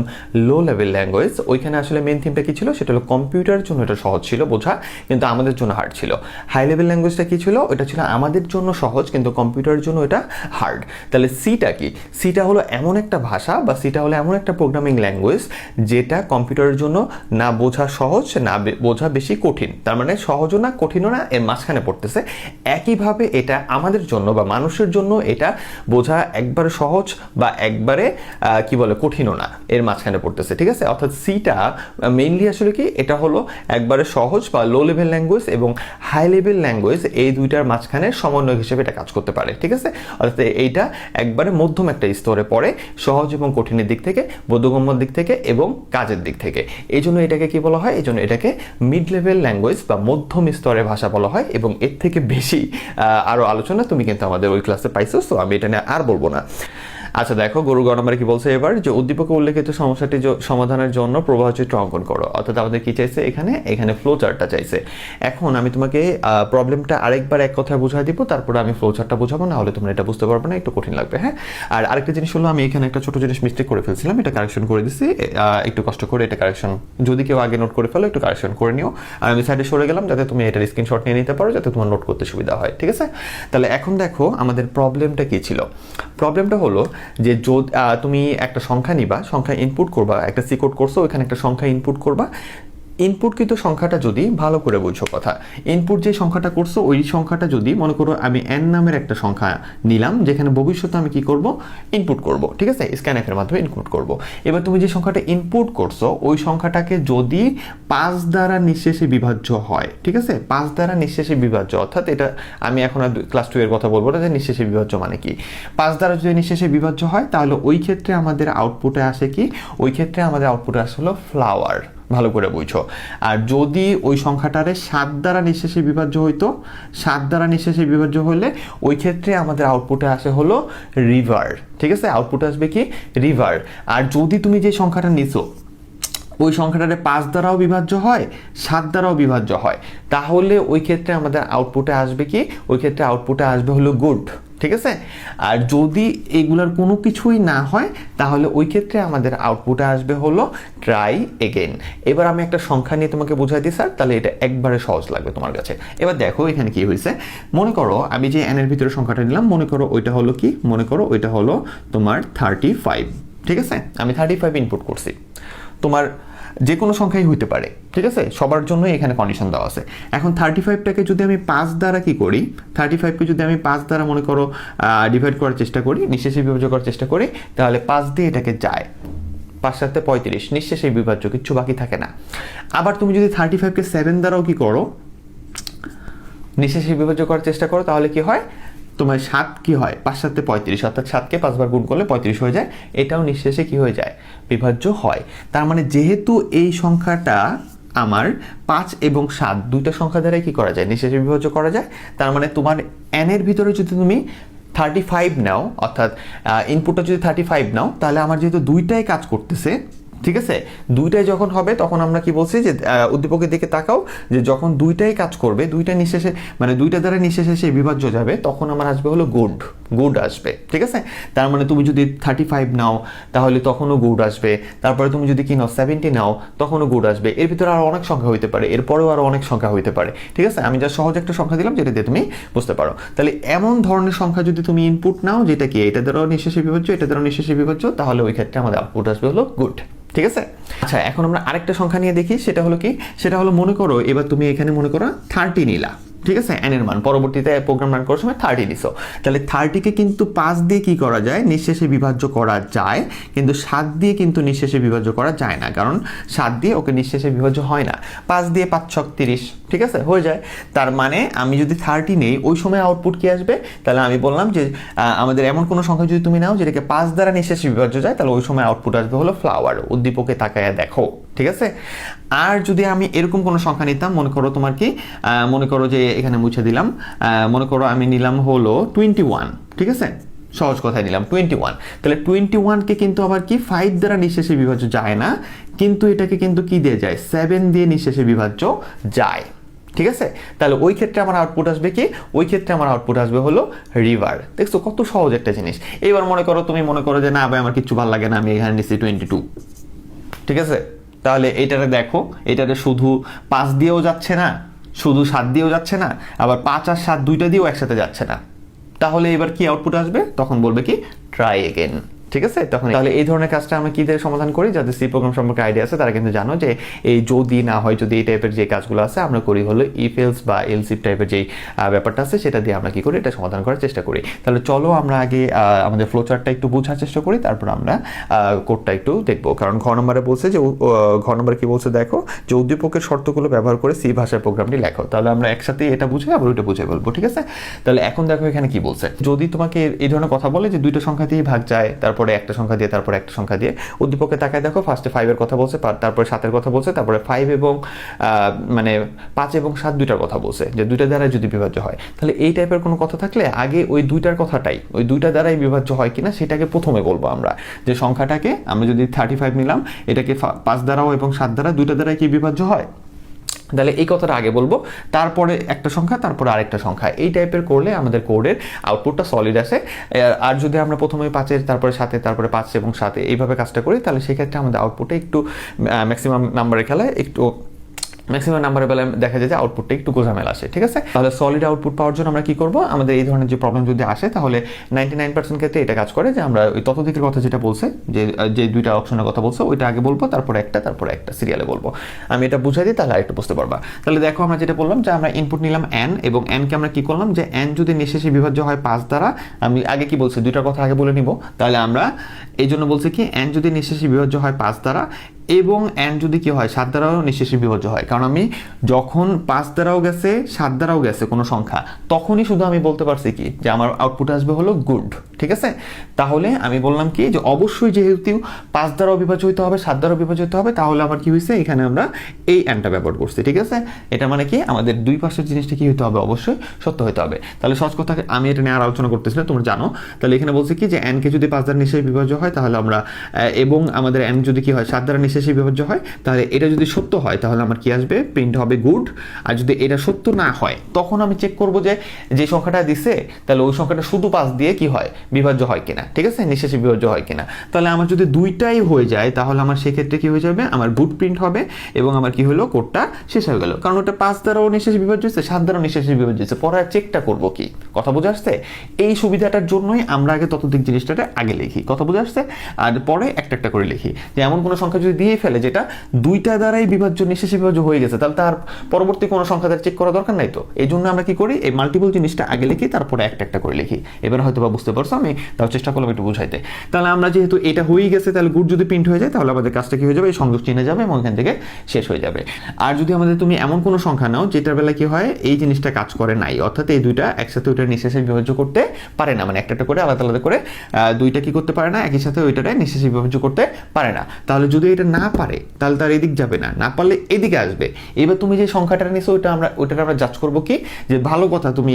লো লেভেল ল্যাঙ্গুয়েজ, ওইখানে আসলে মেন থিমটা কি ছিল, সেটা হলো কম্পিউটারের জন্য এটা সহজ ছিল বোঝা, কিন্তু আমাদের জন্য হার্ড ছিল। হাই লেভেল ল্যাঙ্গুয়েজটা কি ছিল, ওটা ছিল আমাদের জন্য সহজ কিন্তু কম্পিউটারের জন্য এটা হার্ড। তাহলে সিটা কি, সিটা হলো এমন একটা ভাষা বা সিটা হলো এমন একটা প্রোগ্রামিং ল্যাঙ্গুয়েজ যেটা কম্পিউটারের জন্য না বোঝা সহজ না বোঝা বেশি কঠিন। তার মানে সহজও না কঠিনও না, এর মাঝখানে পড়তেছে। একইভাবে এটা আমাদের জন্য বা মানুষের জন্য এটা বোঝা একবারে সহজ বা একবারে কি বলে কঠিনও না, এর মাঝখানে পড়তেছে। ঠিক আছে, অর্থাৎ সিটা মেইনলি আসলে কি, এটা হলো একবারে সহজ বা লো লেভেল ল্যাঙ্গুয়েজ এবং হাই লেভেল ল্যাঙ্গুয়েজ, এই দুইটার মাঝখানে সমন্বয় হিসেবে এটা কাজ করতে পারে। ঠিক আছে, অর্থাৎ এইটা একবারে মধ্যম একটা স্তরে পড়ে, সহজ এবং কঠিনের দিক থেকে, বোধগম্যর দিক থেকে এবং কাজের দিক থেকে। এই জন্য এটাকে কি বলা হয়, এই জন্য এটাকে মিড লেভেল ল্যাঙ্গুয়েজ বা মধ্যম স্তরের ভাষা বলা হয়। এবং এর থেকে বেশি আরো আলোচনা তুমি কিন্তু আমাদের ওই ক্লাসে পাইছো, তো আমি এটা নিয়ে আর বলবো না। আচ্ছা দেখো, গরু গ নম্বরে কি বলছে এবার, যে উদ্দীপকে উল্লেখিত সমস্যাটি সমাধানের জন্য প্রবাহ চিত্র অঙ্কন করো। অর্থাৎ আমাদের কি চাইছে এখানে ফ্লো চার্টটা চাইছে। এখন আমি তোমাকে প্রবলেমটা আরেকবার এক কথায় বুঝাই দিব, তারপরে আমি ফ্লো চার্টটা বোঝাবো, না হলে তোমরা এটা বুঝতে পারবে না, একটু কঠিন লাগবে। হ্যাঁ, আর আরেকটা জিনিস হলো, আমি এখানে একটা ছোট জিনিস মিস্টেক করে ফেলছিলাম, এটা কারেকশন করে দিচ্ছি। একটু কষ্ট করে এটা কারেকশন, যদি কেউ আগে নোট করে ফেলো একটু কারেকশন করে নিও। আর আমি সাইডে সরে গেলাম যাতে তুমি এটার স্ক্রিনশট নিয়ে নিতে পারো, যাতে তোমার নোট করতে সুবিধা হয়। ঠিক আছে, তাহলে এখন দেখো আমাদের প্রবলেমটা কি ছিল। প্রবলেমটা হলো যে তুমি একটা সংখ্যা নিবা, সংখ্যা ইনপুট করবা, একটা সি কোড করছো, ওইখানে একটা সংখ্যা ইনপুট করবা। ইনপুটকৃত সংখ্যাটা যদি ভালো করে বুঝো কথা, ইনপুট যে সংখ্যাটা করছো ওই সংখ্যাটা যদি মনে করো আমি n নামের একটা সংখ্যা নিলাম, যেখানে ভবিষ্যতে আমি কি করব, ইনপুট করব। ঠিক আছে, স্ক্যানএফের মাধ্যমে ইনপুট করব। এবার তুমি যে সংখ্যাটা ইনপুট করছো ওই সংখ্যাটাকে যদি 5 দ্বারা নিঃশেষে বিভাজ্য হয়, ঠিক আছে, 5 দ্বারা নিঃশেষে বিভাজ্য, অর্থাৎ এটা আমি এখন আর ক্লাস 2 এর কথা বলবো না যে নিঃশেষে বিভাজ্য মানে কি। 5 দ্বারা যদি নিঃশেষে বিভাজ্য হয় তাহলে ওই ক্ষেত্রে আমাদের আউটপুটে আসে কি, ওই ক্ষেত্রে আমাদের আউটপুটে আসে হলো ফ্লাওয়ার। ভালো করে বুঝো। আর যদি ওই সংখ্যাটারে 7 দ্বারা নিঃশেষে বিভাজ্য হইতো, 7 দ্বারা নিঃশেষে বিভাজ্য হলে ওই ক্ষেত্রে আমাদের আউটপুটে আসে হলো রিভার। ঠিক আছে, আউটপুটে আসবে কি, রিভার। আর যদি তুমি যে সংখ্যাটা নিছো ওই সংখ্যাটারে 5 দ্বারাও বিভাজ্য হয়, 7 দ্বারাও বিভাজ্য হয়, তাহলে ওই ক্ষেত্রে আমাদের আউটপুটে আসবে কি, ওই ক্ষেত্রে আউটপুটে আসবে হলো গুড। ঠিক আছে, আর যদি এগুলার কোনো কিছুই না হয় তাহলে ওই ক্ষেত্রে আমাদের আউটপুটে আসবে হলো ট্রাই এগেন। এবার আমি একটা সংখ্যা নিয়ে তোমাকে বুঝাই দিই স্যার, তাহলে এটা একবারে সহজ লাগবে তোমার কাছে। এবার দেখো এখানে কি হয়েছে, মনে করো আমি যে n এর ভিতরে সংখ্যাটা নিলাম, মনে করো ওইটা হলো কি, মনে করো ওইটা হলো তোমার 35। ঠিক আছে, আমি 35 ইনপুট করছি, তোমার যে কোনো সংখ্যাই হইতে পারে। ঠিক আছে, সবার জন্য এখানে কন্ডিশন দেওয়া আছে। এখন 35টাকে যদি আমি 5 দ্বারা কি করি, 35কে যদি আমি 5 দ্বারা মনে করো ডিভাইড করার চেষ্টা করি, নিঃশেষে বিভাজ্য করার চেষ্টা করি, তাহলে 5 দিয়ে এটাকে যায়, 5 7 35, নিঃশেষে বিভাজ্য, কিচ্ছু বাকি থাকে না। আবার তুমি যদি 35কে 7 দ্বারাও কি করো, নিঃশেষে বিভাজ্য করার চেষ্টা করো, তাহলে কি হয়, তোমার 7 কি হয়, 5 7 35, অর্থাৎ 7কে 5 বার গুণ করলে 35 হয়ে যায়, এটাও নিঃশেষে কি হয়ে যায়, বিভাজ্য হয়। তার মানে যেহেতু এই সংখ্যাটা আমার 5 এবং 7 দুইটা সংখ্যা দ্বারাই কি করা যায়, নিঃশেষে বিভাজ্য করা যায়। তার মানে তোমার n এর ভিতরে যদি তুমি 35 নাও, অর্থাৎ ইনপুটটা যদি 35 নাও, তাহলে আমার যেহেতু দুইটাই কাজ করতেছে, ঠিক আছে, দুইটাই যখন হবে তখন আমরা কি বলছি যে উদ্দীপকের দিকে তাকাও, যে যখন দুইটাই কাজ করবে, দুইটা নিঃশেষে মানে দুইটা দ্বারা নিঃশেষে সে বিভাজ্য যাবে, তখন আমার আসবে হলো গুড আসবে, ঠিক আছে। তার মানে তুমি যদি 35 নাও তাহলে তখনও গুড আসবে, তারপরে তুমি যদি কি নাও 70 নাও তখনও গুড আসবে, এর ভিতরে আরো অনেক সংখ্যা হইতে পারে, এরপরেও আরো অনেক সংখ্যা হইতে পারে, ঠিক আছে। আমি যা সহজ একটা সংখ্যা দিলাম যেটা দিয়ে তুমি বুঝতে পারো। তাহলে এমন ধরনের সংখ্যা যদি তুমি ইনপুট নাও যেটা কি এটা দ্বারাও নিঃশেষে বিভাজ্য, এটা দ্বারাও নিঃশেষে বিভাজ্য, তাহলে ওই ক্ষেত্রে আমাদের আউটপুট আসবে হলো গুড, ঠিক আছে। আচ্ছা, এখন আমরা আরেকটা সংখ্যা নিয়ে দেখি, সেটা হলো কি, সেটা হলো মনে করো এবার তুমি এখানে মনে করো 30 নিলা, ঠিক আছে, n এর মান পরবর্তীতে প্রোগ্রাম রান করার সময় 30 নিছো, তাহলে 30কে কিন্তু 5 দিয়ে কি করা যায়, নিঃশেষে বিভাজ্য করা যায়, কিন্তু 7 দিয়ে কিন্তু নিঃশেষে বিভাজ্য করা যায় না, কারণ 7 দিয়ে ওকে নিঃশেষে বিভাজ্য হয় না। 5 দিয়ে 5 ছক 30, ঠিক আছে, হয়ে যায়। তার মানে আমি যদি 30 নেই, ওই সময় আউটপুট কি আসবে, তাহলে আমি বললাম যে আমাদের এমন কোনো সংখ্যা যদি তুমি নাও যেটাকে 5 দ্বারা নিঃশেষে বিভাজ্য যায়, তাহলে ওই সময় আউটপুট আসবে হলো ফ্লাওয়ার, উদ্দীপকে তাকায়া দেখো, ঠিক আছে। আর যদি আমি এরকম কোনো সংখ্যা নিতাম, মনে করো তোমার কি, মনে করো যে এখানে মুছে দিলাম, মনে করো আমি নিলাম হলো 21, ঠিক আছে, সহজ কথায় নিলাম 21, তাহলে 21কে কিন্তু আবার কি 5 দ্বারা নিঃশেষে বিভাজ্য যায় না, কিন্তু এটাকে কিন্তু কি দিয়ে যায়, 7 দিয়ে নিঃশেষে বিভাজ্য যায়, ঠিক আছে। তাহলে ওই ক্ষেত্রে আমার আউটপুট আসবে কি, ওই ক্ষেত্রে আমার আউটপুট আসবে হলো রিভার। দেখছো কত সহজ একটা জিনিস। এবার মনে করো তুমি মনে করো যে না ভাই আমার কিছু ভালো লাগে না, আমি এখানে নিচ্ছি 22, ঠিক আছে, তাহলে এটারে দেখো, এটাতে শুধু 5 দিয়েও যাচ্ছে না, শুধু 7 দিয়েও যাচ্ছে না, আবার 5 আর 7 দুইটা দিয়েও একসাথে যাচ্ছে না, তাহলে এবার কি আউটপুট আসবে, তখন বলবে কি ট্রাই এগেন, ঠিক আছে। তখন তাহলে এই ধরনের কাজটা আমরা কি দিয়ে সমাধান করি, যাদের সি প্রোগ্রাম সম্পর্কে আইডিয়া আছে তারা কিন্তু জানো যে এই যদি না হয়, যদি এই টাইপের যে কাজগুলো আছে আমরা করি হলো ইফ এলস বা এলস ইফ টাইপের যেই ব্যাপারটা আছে সেটা দিয়ে আমরা কি করি, এটা সমাধান করার চেষ্টা করি। তাহলে চলো আমরা আগে আমাদের ফ্লো চার্টটা একটু বোঝার চেষ্টা করি, তারপর আমরা কোডটা একটু দেখবো। কারণ ঘ নম্বরে বলছে যে ঘ নম্বরে কি বলছে দেখো, যে উদ্দীপকের শর্তগুলো ব্যবহার করে সি ভাষার প্রোগ্রামটি লেখো। তাহলে আমরা একসাথে এটা বুঝে আবার ওইটা বুঝে বলবো, ঠিক আছে। তাহলে এখন দেখো এখানে কি বলছে, যদি তোমাকে এই ধরনের কথা বলে যে দুইটা সংখ্যা দিয়ে ভাগ যায়, তারপরে একটা সংখ্যা দিয়ে, তারপরে একটা সংখ্যা দিয়ে, উদ্দীপকে তাকায় দেখো, ফার্স্টে 5 এর কথা বলছে, তারপরে 7 এর কথা বলছে, তারপরে 5 এবং মানে 5 এবং 7 দুইটার কথা বলছে, যে দুইটা দ্বারা যদি বিভাজ্য হয়, তাহলে এই টাইপের কোনো কথা থাকলে আগে ওই দুইটার কথাটাই, ওই দুইটা দ্বারাই বিভাজ্য হয় কিনা সেটাকে প্রথমে বলবো আমরা, যে সংখ্যাটাকে আমরা যদি 35 নিলাম, এটাকে 5 দ্বারাও এবং 7 দ্বারা দুইটা দ্বারাই কি বিভাজ্য হয়, তাহলে এই কথাটা আগে বলবো, তারপরে একটা সংখ্যা, তারপরে আরেকটা সংখ্যা, এই টাইপের করলে আমাদের কোডের আউটপুটটা সলিড আসে। আর যদি আমরা প্রথমে 5-এর, তারপরে 7-এর, তারপরে 5 এবং 7 এইভাবে কাজটা করি, তাহলে সেক্ষেত্রে আমাদের আউটপুটে একটু ম্যাক্সিমাম নাম্বারের খেলায় একটু ম্যাক্সিমাম নাম্বারের বেলায় দেখা যায় যে আউটপুটটা একটু গোঝামেলা আসে, ঠিক আছে। তাহলে সলিড আউটপুট পাওয়ার জন্য আমরা কি করব, আমাদের এই ধরনের যে প্রবলেম যদি আসে, তাহলে 99% ক্ষেত্রে এটা কাজ করে যে আমরা ওই ততোধিকের কথা যেটা বলছে, যে দুইটা অপশনের কথা বলছে ওইটা আগে বলবো, তারপরে একটা সিরিয়ালে বলবো। আমি এটা বুঝাই দিই, তাহলে আরেকটু বুঝতে পারবা। তাহলে দেখো আমরা যেটা বললাম যে আমরা ইনপুট নিলাম n, এবং n কে আমরা কি করলাম, যে n যদি নিঃশেষে বিভাজ্য হয় 5 দ্বারা, আমি আগে কি বলছি দুইটার কথা আগে বলে নিব, তাহলে আমরা এই জন্য বলছি কি n যদি নিঃশেষে বিভাজ্য হয় 5 দ্বারা, এবং n যদি কি হয় 7 দ্বারাও নিঃশেষে বিভাজ্য হয়, কারণ আমি যখন 5 দ্বারাও গেছে 7 দ্বারাও গেছে কোনো সংখ্যা, তখনই শুধু আমি বলতে পারছি কি যে আমার আউটপুট আসবে হলো গুড, ঠিক আছে। তাহলে আমি বললাম কি যে অবশ্যই যেহেতু 5 দ্বারাও বিভাজ্য হতে হবে, 7 দ্বারাও বিভাজ্য হতে হবে, তাহলে আমার কি হয়েছে এখানে আমরা এই nটা ব্যবহার করছি, ঠিক আছে। এটা মানে কি আমাদের দুই পাশের জিনিসটা কি হতে হবে, অবশ্যই সত্য হতে হবে। তাহলে সহজ কথা, আমি এটা নিয়ে আর আলোচনা করতেছি না, তোমরা জানো। তাহলে এখানে বলছে কি যে n কে যদি 5 দ্বারা নিঃশেষে বিভাজ্য হয়, তাহলে আমরা এবং আমাদের n যদি কি হয় 7 দ্বারা নিঃশেষে বিভাজ্য হয়, তাহলে এটা যদি সত্য হয় তাহলে আমার কি আসবে, প্রিন্ট হবে গুড। আর যদি এটা সত্য না হয়, তখন আমি চেক করব যে সংখ্যাটা দিছে, তাহলে ওই সংখ্যাটা শুধু 5 দিয়ে কি হয়, বিভাজ্য হয় কিনা, ঠিক আছে, নিঃশেষে বিভাজ্য হয় কিনা। তাহলে আমার যদি দুইটাই হয়ে যায়, তাহলে আমার সেক্ষেত্রে কি হয়ে যাবে, আমার গুড প্রিন্ট হবে, এবং আমার কি হলো, কোডটা শেষ হয়ে গেল। কারণ ওটা 5 দ্বারাও নিঃশেষে বিভাজ্য হচ্ছে, 7 দ্বারাও নিঃশেষে বিভাজ্য হচ্ছে, পরে চেকটা করবো কি, কথা বুঝে আসছে। এই সুবিধাটার জন্যই আমরা আগে ততোধিক জিনিসটাকে আগে লিখি, কথা বুঝে আসছে, আর পরে একটা একটা করে লিখি। যে এমন কোনো সংখ্যা যদি দিয়ে ভেঙেই ফেলে, যেটা দুইটা দ্বারাই বিভাজ্য নিঃশেষে বিভাজ্য হয়ে গেছে, তাহলে তার পরবর্তী কোনো সংখ্যা তার চেক করা দরকার নাই। তো এই জন্য আমরা কি করি, এই মাল্টিপল জিনিসটা আগে লিখি, তারপরে একটা একটা করে লিখি। এবার হয়তো বা বুঝতে পারছো, আমি তাও চেষ্টা করলাম একটু বুঝাইতে। তাহলে আমরা যেহেতু এটা হয়েই গেছে, তাহলে গুড যদি প্রিন্ট হয়ে যায় তাহলে আমাদের কাজটা কি হয়ে যাবে, এই সংযোগ চিহ্নে যাবে এবং এখান থেকে শেষ হয়ে যাবে। আর যদি আমাদের তুমি এমন কোনো সংখ্যা নাও যেটার বেলা কি হয় এই জিনিসটা কাজ করে নাই, অর্থাৎ এই দুইটা একসাথে ওইটার নিঃশেষে বিভাজ্য করতে পারে না, মানে একটা একটা করে আলাদা আলাদা করে দুইটা কি করতে পারে না, একই সাথে ওইটারে নিঃশেষে বিভাজ্য করতে পারে না, তাহলে যদি এটা না পারে তাহলে তার এদিক যাবে না, না পারলে এদিকে আসবে। এবার তুমি যে সংখ্যাটা নিছো ওইটা আমরা জাজ করবো কি, যে ভালো কথা তুমি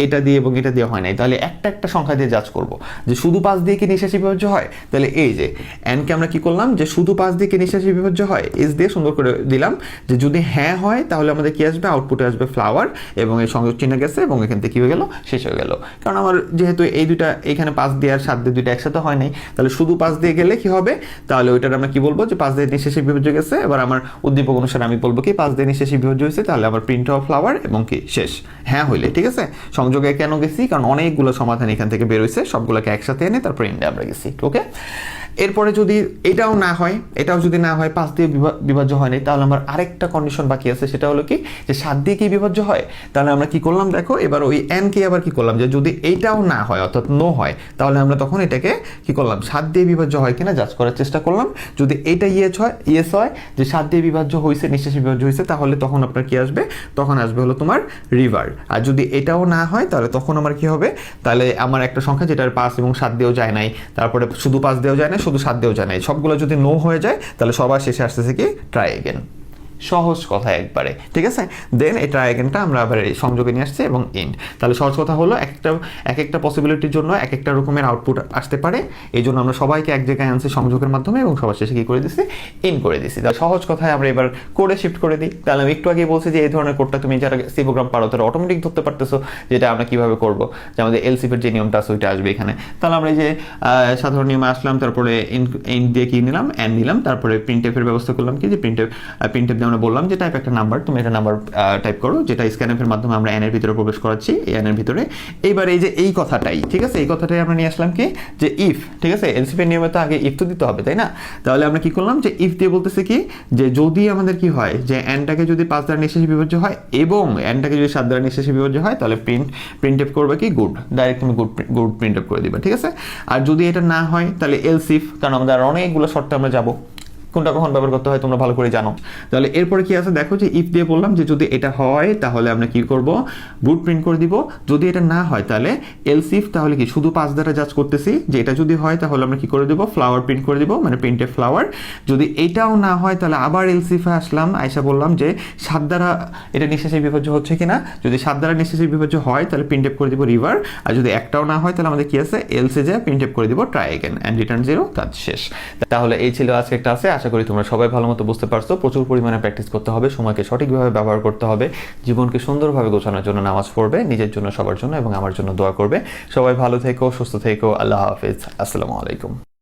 এটা দিয়ে এবং এটা দিয়ে হয় নাই, তাহলে একটা একটা সংখ্যা দিয়ে জাজ করবো যে শুধু 5 দিয়ে কি নিঃশেষে বিভাজ্য হয়। তাহলে এই যে এনকে আমরা কি করলাম, যে শুধু 5 দিয়ে কি নিঃশেষে বিভাজ্য হয়, এস দিয়ে সুন্দর করে দিলাম, যে যদি হ্যাঁ হয় তাহলে আমাদের কি আসবে, আউটপুটে আসবে ফ্লাওয়ার এবং এই সংযোগ চিহ্ন গেছে এবং এখান থেকে কি হয়ে গেল, শেষ হয়ে গেল। কারণ আমার যেহেতু এই দুইটা এখানে 5 দিয়ে আর 7 দিয়ে দুইটা একসাথে হয় নাই, তাহলে শুধু 5 দিয়ে গেলে কি হবে, তাহলে ওইটার আমরা কি বলবো, যে 5 দিয়ে নিঃশেষে বিভাজ্য গেছে। এবার আমার উদ্দীপক অনুসারে আমি বলবো কি 5 দিয়ে নিঃশেষে বিভাজ্য হয়েছে, তাহলে আমার প্রিন্ট অফ ফ্লাওয়ার এবং কি শেষ। হ্যাঁ হইলে ঠিক আছে। সংযোগে কেন গেছি, কারণ অনেকগুলো সমাধান এখান থেকে বের হয়েছে, সবগুলোকে একসাথে এনে তারপর এন্ডে আমরা গেছি। ওকে, এরপরে যদি এটাও না হয়, এটাও যদি না হয় 5 দিয়ে বিভাজ্য হয় নাই, তাহলে আমার আরেকটা কন্ডিশন বাকি আছে, সেটা হলো কি, যে 7 দিয়ে কি বিভাজ্য হয়। তাহলে আমরা কি করলাম দেখো, এবার ওই এন কে আবার কি করলাম, যে যদি এইটাও না হয় অর্থাৎ নো হয়, তাহলে আমরা তখন এটাকে কি করলাম, 7 দিয়ে বিভাজ্য হয় কিনা জাজ করার চেষ্টা করলাম। যদি এইটা ইয়েস হয় যে 7 দিয়ে বিভাজ্য হয়েছে, নিঃশেষে বিভাজ্য হয়েছে, তাহলে তখন আপনার কি আসবে, তখন আসবে হলো তোমার রিভার। আর যদি এটাও না হয় তাহলে তখন আমার কি হবে, তাহলে আমার একটা সংখ্যা যেটার 5 এবং 7 দিয়েও যায় নাই, তারপরে শুধু 5 দিয়েও যায় না, শুধু 7 দিয়েও যায় নাই, সবগুলো যদি নো হয়ে যায় তাহলে সবার শেষে আসতেছে কি ট্রাই এগেন। সহজ কথা একবারে, ঠিক আছে। দেন এই ট্রাই এগেনটা আমরা আবার সংযোগে নিয়ে আসছি এবং এন্ড। তাহলে সহজ কথা হলো এক একটা পসিবিলিটির জন্য এক একটা রকমের আউটপুট আসতে পারে, এই জন্য আমরা সবাইকে এক জায়গায় আনছি সংযোগের মাধ্যমে এবং সবার শেষে কি করে দিচ্ছি, এন্ড করে দিচ্ছি। তাহলে সহজ কথায় আমরা এবার কোডে শিফট করে দিই। তাহলে আমি একটু আগে বলছি যে এই ধরনের কোডটা তুমি যারা সি প্রোগ্রাম পারো তারা অটোমেটিক ধরতে পারতেছো যেটা আমরা কিভাবে করব, যে আমাদের এলসিফের যে নিয়মটা আছে ওইটা আসবে এখানে। তাহলে আমরা এই যে সাধারণ নিয়মে আসলাম, তারপরে এন্ড দিয়ে কি নিলাম, এন্ড নিলাম, তারপরে প্রিন্টএফের ব্যবস্থা করলাম কি, যে প্রিন্টএফ দিয়ে আমরা বললাম যে টাইপ একটা নাম্বার, তুমি একটা নাম্বার টাইপ করো, যেটা স্ক্যানএফের মাধ্যমে আমরা এন এর ভিতরে প্রবেশ করাচ্ছি, এই এন এর ভিতরে। এইবার এই যে এই কথাটাই, ঠিক আছে, এই কথাটাই আমরা নিয়ে আসলাম কি, যে ইফ, ঠিক আছে, এলসিফের নিয়মে তো আগে ইফ তো দিতে হবে, তাই না। তাহলে আমরা কি করলাম, যে ইফ দিয়ে বলতেছে কি, যে যদি আমাদের কি হয়, যে এনটাকে যদি 5 দ্বারা নিঃশেষে বিভাজ্য হয় এবং এনটাকে যদি 7 দ্বারা নিঃশেষে বিভাজ্য হয়, তাহলে প্রিন্টএফ করবে কি, গুড, ডাইরেক্ট তুমি গুড প্রিন্টএফ করে দিবা, ঠিক আছে। আর যদি এটা না হয় তাহলে এলসিফ, কারণ আমাদের অনেকগুলো শর্তে আমরা যাবো, কোনটা কখন ব্যবহার করতে হয় তোমরা ভালো করে জানো। তাহলে এরপরে কি আছে দেখো, যে ইফ দিয়ে বললাম যে যদি এটা হয় তাহলে আমরা কি করব, গুড প্রিন্ট করে দিব। যদি এটা না হয় তাহলে এলসিফ, তাহলে কি শুধু 5 দ্বারা জাজ করতেছি, যে এটা যদি হয় তাহলে আমরা কি করে দেব, ফ্লাওয়ার প্রিন্ট করে দিব, মানে প্রিন্টে ফ্লাওয়ার। যদি এটাও না হয় তাহলে আবার এলসিফে আসলাম, আইসা বললাম যে 7 দ্বারা এটা নিঃশেষে বিভাজ্য হচ্ছে কিনা, যদি 7 দ্বারা নিঃশেষে বিভাজ্য হয় তাহলে প্রিন্টএফ করে দিব রিভার। আর যদি একটাও না হয় তাহলে আমাদের কি আছে, এলসে যা প্রিন্টএফ করে দিব ট্রাই এগেন এন্ড রিটার্ন 0, কাজ শেষ। তাহলে এই ছিল আজকে একটা আছে, আশা করি তোমরা সবাই ভালো মতো বুঝতে পারছো। প্রচুর পরিমাণে প্র্যাকটিস করতে হবে, সময়কে সঠিকভাবে ব্যবহার করতে হবে, জীবনকে সুন্দরভাবে গোছানোর জন্য নামাজ পড়বে, নিজের জন্য, সবার জন্য এবং আমার জন্য দোয়া করবে। সবাই ভালো থেকো, সুস্থ থেকো, আল্লাহ হাফেজ, আসসালামু আলাইকুম।